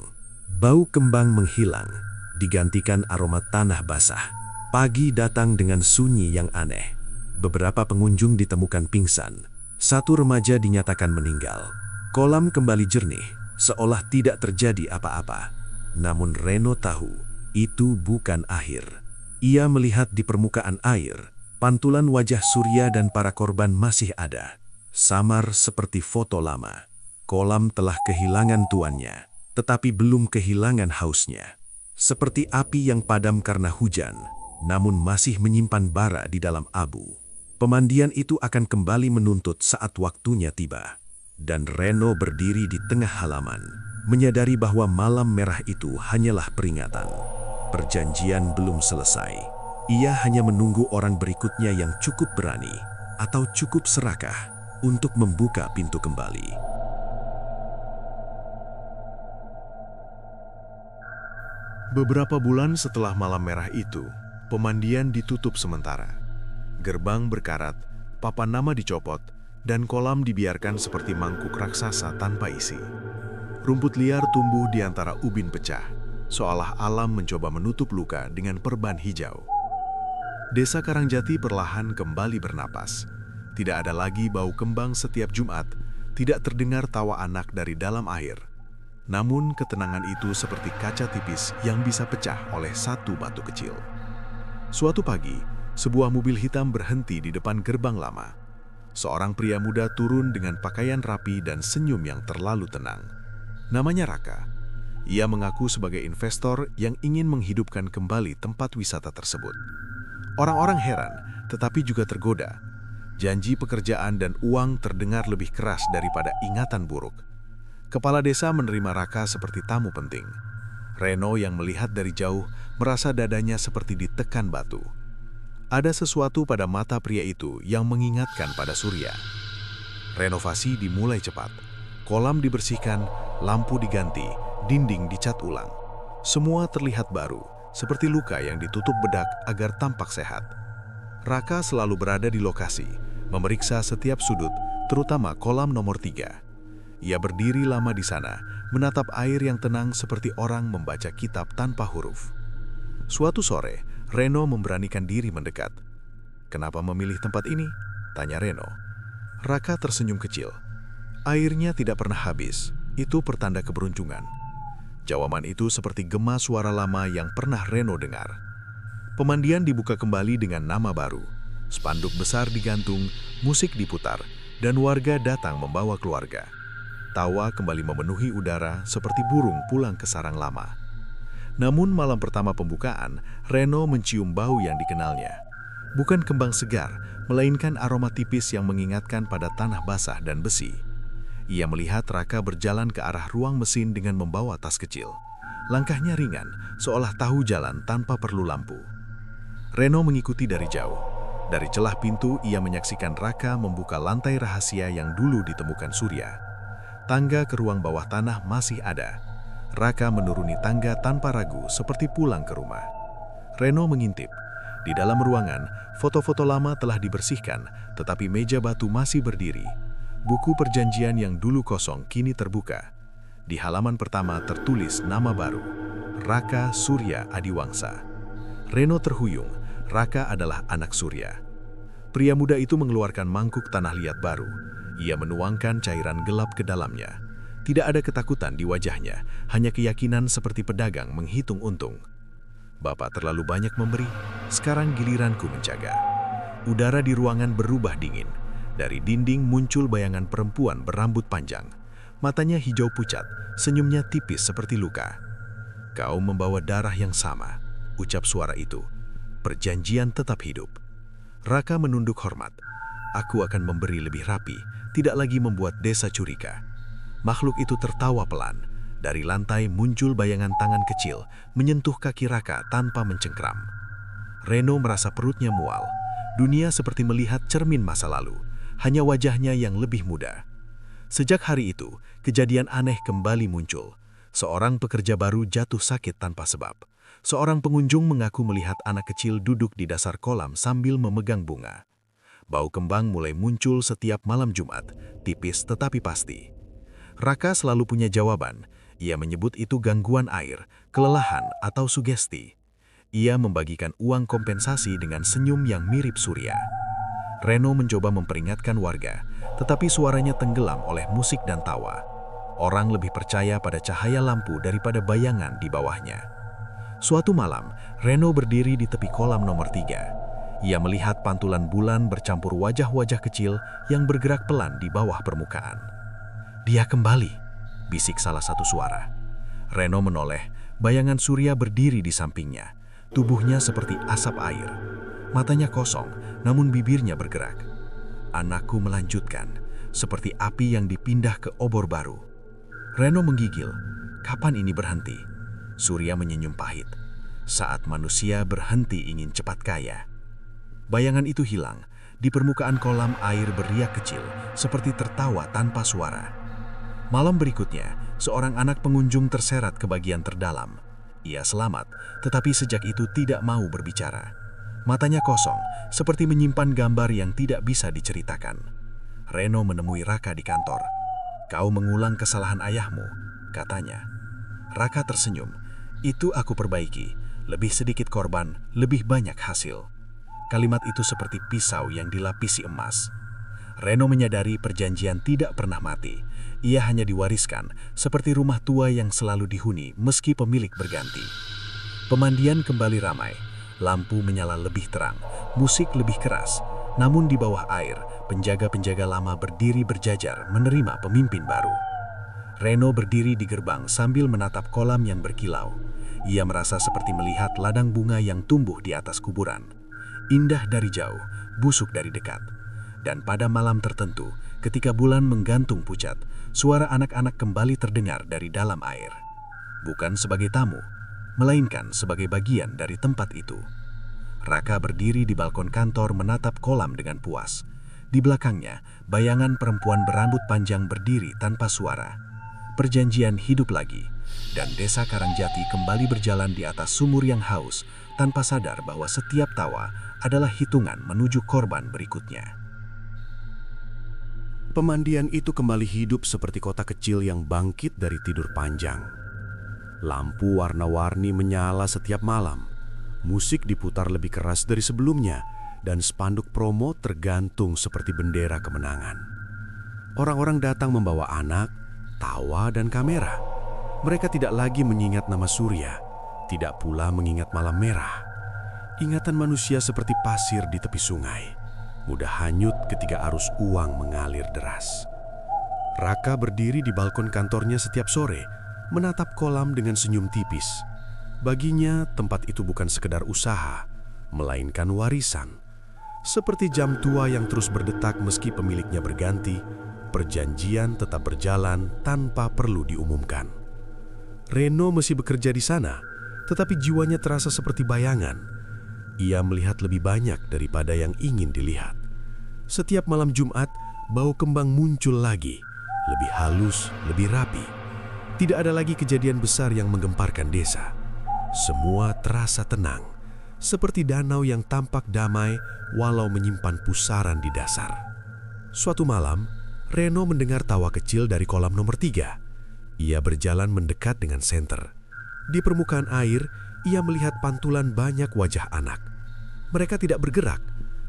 Speaker 5: Bau kembang menghilang, digantikan aroma tanah basah. Pagi datang dengan sunyi yang aneh. Beberapa pengunjung ditemukan pingsan. Satu remaja dinyatakan meninggal. Kolam kembali jernih, seolah tidak terjadi apa-apa. Namun Reno tahu, itu bukan akhir. Ia melihat di permukaan air, pantulan wajah Surya dan para korban masih ada. Samar seperti foto lama. Kolam telah kehilangan tuannya, tetapi belum kehilangan hausnya. Seperti api yang padam karena hujan, namun masih menyimpan bara di dalam abu. Pemandian itu akan kembali menuntut saat waktunya tiba. Dan Reno berdiri di tengah halaman, menyadari bahwa malam merah itu hanyalah peringatan. Perjanjian belum selesai. Ia hanya menunggu orang berikutnya yang cukup berani atau cukup serakah untuk membuka pintu kembali.
Speaker 2: Beberapa bulan setelah malam merah itu, pemandian ditutup sementara. Gerbang berkarat, papan nama dicopot, dan kolam dibiarkan seperti mangkuk raksasa tanpa isi. Rumput liar tumbuh di antara ubin pecah, seolah alam mencoba menutup luka dengan perban hijau. Desa Karangjati perlahan kembali bernapas. Tidak ada lagi bau kembang setiap Jumat, tidak terdengar tawa anak dari dalam air. Namun ketenangan itu seperti kaca tipis yang bisa pecah oleh satu batu kecil. Suatu pagi, sebuah mobil hitam berhenti di depan gerbang lama. Seorang pria muda turun dengan pakaian rapi dan senyum yang terlalu tenang. Namanya Raka. Ia mengaku sebagai investor yang ingin menghidupkan kembali tempat wisata tersebut. Orang-orang heran, tetapi juga tergoda. Janji pekerjaan dan uang terdengar lebih keras daripada ingatan buruk. Kepala desa menerima Raka seperti tamu penting. Reno yang melihat dari jauh merasa dadanya seperti ditekan batu. Ada sesuatu pada mata pria itu yang mengingatkan pada Surya. Renovasi dimulai cepat. Kolam dibersihkan, lampu diganti, dinding dicat ulang. Semua terlihat baru, seperti luka yang ditutup bedak agar tampak sehat. Raka selalu berada di lokasi, memeriksa setiap sudut, terutama kolam nomor 3. Ia berdiri lama di sana, menatap air yang tenang seperti orang membaca kitab tanpa huruf. Suatu sore, Reno memberanikan diri mendekat. "Kenapa memilih tempat ini?" tanya Reno. Raka tersenyum kecil. "Airnya tidak pernah habis, itu pertanda keberuntungan." Jawaban itu seperti gema suara lama yang pernah Reno dengar. Pemandian dibuka kembali dengan nama baru. Spanduk besar digantung, musik diputar, dan warga datang membawa keluarga. Tawa kembali memenuhi udara seperti burung pulang ke sarang lama. Namun malam pertama pembukaan, Reno mencium bau yang dikenalnya. Bukan kembang segar, melainkan aroma tipis yang mengingatkan pada tanah basah dan besi. Ia melihat Raka berjalan ke arah ruang mesin dengan membawa tas kecil. Langkahnya ringan, seolah tahu jalan tanpa perlu lampu. Reno mengikuti dari jauh. Dari celah pintu, ia menyaksikan Raka membuka lantai rahasia yang dulu ditemukan Surya. Tangga ke ruang bawah tanah masih ada. Raka menuruni tangga tanpa ragu seperti pulang ke rumah. Reno mengintip. Di dalam ruangan, foto-foto lama telah dibersihkan, tetapi meja batu masih berdiri. Buku perjanjian yang dulu kosong kini terbuka. Di halaman pertama tertulis nama baru, Raka Surya Adiwangsa. Reno terhuyung, Raka adalah anak Surya. Pria muda itu mengeluarkan mangkuk tanah liat baru. Ia menuangkan cairan gelap ke dalamnya. Tidak ada ketakutan di wajahnya, hanya keyakinan seperti pedagang menghitung untung. "Bapak terlalu banyak memberi, sekarang giliranku menjaga." Udara di ruangan berubah dingin. Dari dinding muncul bayangan perempuan berambut panjang. Matanya hijau pucat, senyumnya tipis seperti luka. "Kau membawa darah yang sama," ucap suara itu. "Perjanjian tetap hidup." Raka menunduk hormat. "Aku akan memberi lebih rapi, tidak lagi membuat desa curiga." Makhluk itu tertawa pelan. Dari lantai muncul bayangan tangan kecil, menyentuh kaki Raka tanpa mencengkram. Reno merasa perutnya mual. Dunia seperti melihat cermin masa lalu, hanya wajahnya yang lebih muda.
Speaker 1: Sejak hari itu, kejadian aneh kembali muncul. Seorang pekerja baru jatuh sakit tanpa sebab. Seorang pengunjung mengaku melihat anak kecil duduk di dasar kolam sambil memegang bunga. Bau kembang mulai muncul setiap malam Jumat, tipis tetapi pasti. Raka selalu punya jawaban. Ia menyebut itu gangguan air, kelelahan, atau sugesti. Ia membagikan uang kompensasi dengan senyum yang mirip surya. Reno mencoba memperingatkan warga, tetapi suaranya tenggelam oleh musik dan tawa. Orang lebih percaya pada cahaya lampu daripada bayangan di bawahnya. Suatu malam, Reno berdiri di tepi kolam nomor 3. Ia melihat pantulan bulan bercampur wajah-wajah kecil yang bergerak pelan di bawah permukaan. "Dia kembali," bisik salah satu suara. Reno menoleh, bayangan surya berdiri di sampingnya. Tubuhnya seperti asap air. Matanya kosong, namun bibirnya bergerak. "Anakku," melanjutkan, seperti api yang dipindah ke obor baru. Reno menggigil. Kapan ini berhenti? Surya menyenyum pahit. Saat manusia berhenti ingin cepat kaya. Bayangan itu hilang. Di permukaan kolam air beriak kecil, seperti tertawa tanpa suara. Malam berikutnya, seorang anak pengunjung terseret ke bagian terdalam. Ia selamat, tetapi sejak itu tidak mau berbicara. Matanya kosong, seperti menyimpan gambar yang tidak bisa diceritakan. Reno menemui Raka di kantor. "Kau mengulang kesalahan ayahmu," katanya. Raka tersenyum. "Itu aku perbaiki. Lebih sedikit korban, lebih banyak hasil." Kalimat itu seperti pisau yang dilapisi emas. Reno menyadari perjanjian tidak pernah mati. Ia hanya diwariskan, seperti rumah tua yang selalu dihuni meski pemilik berganti. Pemandian kembali ramai. Lampu menyala lebih terang, musik lebih keras. Namun di bawah air, penjaga-penjaga lama berdiri berjajar menerima pemimpin baru. Reno berdiri di gerbang sambil menatap kolam yang berkilau. Ia merasa seperti melihat ladang bunga yang tumbuh di atas kuburan. Indah dari jauh, busuk dari dekat. Dan pada malam tertentu, ketika bulan menggantung pucat, suara anak-anak kembali terdengar dari dalam air. Bukan sebagai tamu, melainkan sebagai bagian dari tempat itu. Raka berdiri di balkon kantor menatap kolam dengan puas. Di belakangnya, bayangan perempuan berambut panjang berdiri tanpa suara. Perjanjian hidup lagi, dan desa Karangjati kembali berjalan di atas sumur yang haus, tanpa sadar bahwa setiap tawa adalah hitungan menuju korban berikutnya.
Speaker 4: Pemandian itu kembali hidup seperti kota kecil yang bangkit dari tidur panjang. Lampu warna-warni menyala setiap malam. Musik diputar lebih keras dari sebelumnya, dan spanduk promo tergantung seperti bendera kemenangan. Orang-orang datang membawa anak, tawa, dan kamera. Mereka tidak lagi mengingat nama Surya, tidak pula mengingat malam merah. Ingatan manusia seperti pasir di tepi sungai, mudah hanyut ketika arus uang mengalir deras. Raka berdiri di balkon kantornya setiap sore, menatap kolam dengan senyum tipis. Baginya, tempat itu bukan sekedar usaha, melainkan warisan. Seperti jam tua yang terus berdetak meski pemiliknya berganti, perjanjian tetap berjalan tanpa perlu diumumkan. Reno masih bekerja di sana, tetapi jiwanya terasa seperti bayangan. Ia melihat lebih banyak daripada yang ingin dilihat. Setiap malam Jumat, bau kembang muncul lagi, lebih halus, lebih rapi. Tidak ada lagi kejadian besar yang menggemparkan desa. Semua terasa tenang, seperti danau yang tampak damai walau menyimpan pusaran di dasar. Suatu malam, Reno mendengar tawa kecil dari kolam nomor 3. Ia berjalan mendekat dengan senter. Di permukaan air, ia melihat pantulan banyak wajah anak. Mereka tidak bergerak,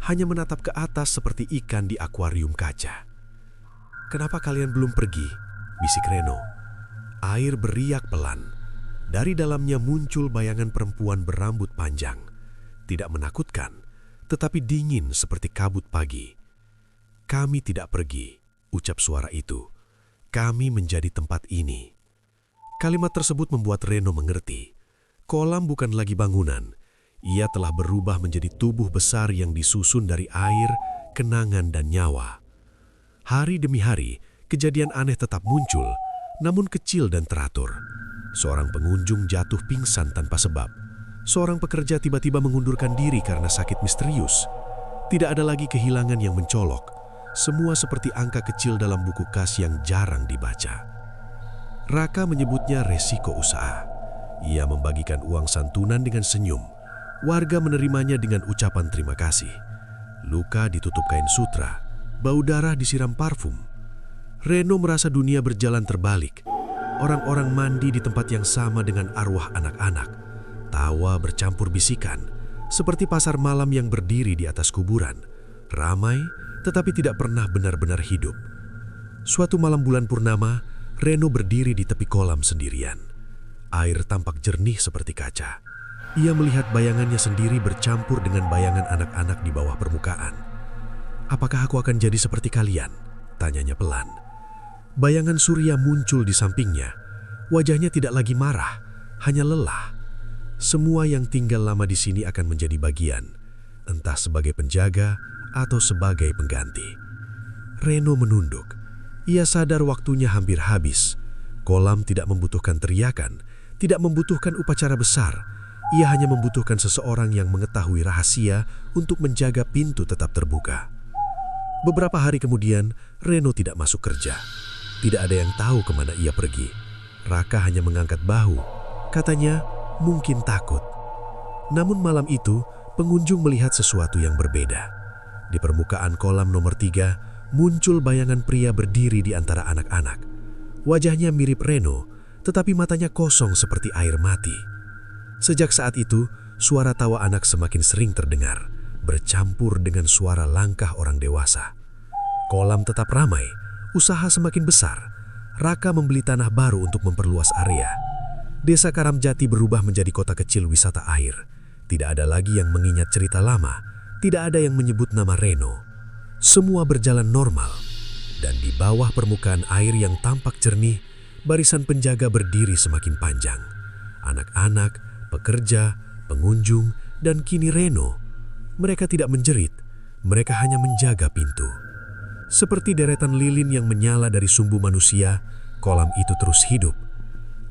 Speaker 4: hanya menatap ke atas seperti ikan di akuarium kaca. "Kenapa kalian belum pergi?" bisik Reno. Air beriak pelan. Dari dalamnya muncul bayangan perempuan berambut panjang. Tidak menakutkan, tetapi dingin seperti kabut pagi. "Kami tidak pergi," ucap suara itu. "Kami menjadi tempat ini." Kalimat tersebut membuat Reno mengerti. Kolam bukan lagi bangunan. Ia telah berubah menjadi tubuh besar yang disusun dari air, kenangan, dan nyawa. Hari demi hari, kejadian aneh tetap muncul, namun kecil dan teratur. Seorang pengunjung jatuh pingsan tanpa sebab. Seorang pekerja tiba-tiba mengundurkan diri karena sakit misterius. Tidak ada lagi kehilangan yang mencolok.
Speaker 5: Semua seperti angka kecil dalam buku kas yang jarang dibaca. Raka menyebutnya resiko usaha. Ia membagikan uang santunan dengan senyum. Warga menerimanya dengan ucapan terima kasih. Luka ditutup kain sutra, bau darah disiram parfum. Reno merasa dunia berjalan terbalik. Orang-orang mandi di tempat yang sama dengan arwah anak-anak. Tawa bercampur bisikan, seperti pasar malam yang berdiri di atas kuburan. Ramai, tetapi tidak pernah benar-benar hidup. Suatu malam bulan purnama, Reno berdiri di tepi kolam sendirian. Air tampak jernih seperti kaca. Ia melihat bayangannya sendiri bercampur dengan bayangan anak-anak di bawah permukaan. "Apakah aku akan jadi seperti kalian?" tanyanya pelan. Bayangan Surya muncul di sampingnya. Wajahnya tidak lagi marah, hanya lelah. Semua yang tinggal lama di sini akan menjadi bagian, entah sebagai penjaga atau sebagai pengganti. Reno menunduk. Ia sadar waktunya hampir habis. Kolam tidak membutuhkan teriakan, tidak membutuhkan upacara besar. Ia hanya membutuhkan seseorang yang mengetahui rahasia untuk menjaga pintu tetap terbuka. Beberapa hari kemudian, Reno tidak masuk kerja. Tidak ada yang tahu kemana ia pergi. Raka hanya mengangkat bahu. Katanya, mungkin takut. Namun malam itu, pengunjung melihat sesuatu yang berbeda. Di permukaan kolam nomor 3, muncul bayangan pria berdiri di antara anak-anak. Wajahnya mirip Reno, tetapi matanya kosong seperti air mati. Sejak saat itu, suara tawa anak semakin sering terdengar, bercampur dengan suara langkah orang dewasa. Kolam tetap ramai, usaha semakin besar. Raka membeli tanah baru untuk memperluas area. Desa Karamjati berubah menjadi kota kecil wisata air. Tidak ada lagi yang mengingat cerita lama, tidak ada yang menyebut nama Reno. Semua berjalan normal, dan di bawah permukaan air yang tampak jernih, barisan penjaga berdiri semakin panjang. Anak-anak, pekerja, pengunjung, dan kini Reno. Mereka tidak menjerit, mereka hanya menjaga pintu. Seperti deretan lilin yang menyala dari sumbu manusia, kolam itu terus hidup.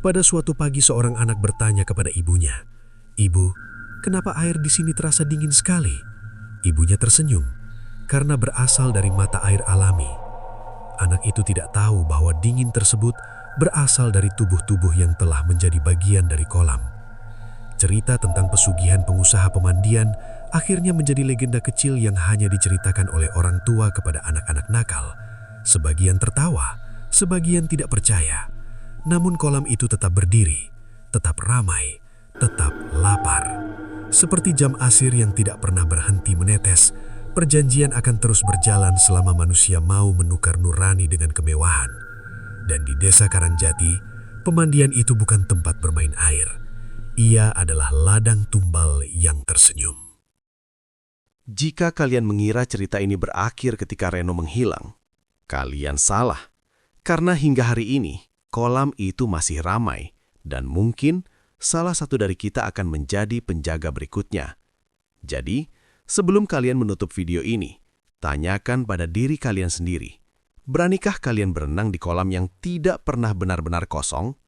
Speaker 5: Pada suatu pagi seorang anak bertanya kepada ibunya, "Ibu, kenapa air di sini terasa dingin sekali?" Ibunya tersenyum, karena berasal dari mata air alami. Anak itu tidak tahu bahwa dingin tersebut berasal dari tubuh-tubuh yang telah menjadi bagian dari kolam. Cerita tentang pesugihan pengusaha pemandian akhirnya menjadi legenda kecil yang hanya diceritakan oleh orang tua kepada anak-anak nakal. Sebagian tertawa, sebagian tidak percaya. Namun kolam itu tetap berdiri, tetap ramai, tetap lapar. Seperti jam asir yang tidak pernah berhenti menetes, perjanjian akan terus berjalan selama manusia mau menukar nurani dengan kemewahan. Dan di desa Karangjati, pemandian itu bukan tempat bermain air. Ia adalah ladang tumbal yang tersenyum.
Speaker 1: Jika kalian mengira cerita ini berakhir ketika Reno menghilang, kalian salah. Karena hingga hari ini, kolam itu masih ramai dan mungkin salah satu dari kita akan menjadi penjaga berikutnya. Jadi, sebelum kalian menutup video ini, tanyakan pada diri kalian sendiri, beranikah kalian berenang di kolam yang tidak pernah benar-benar kosong?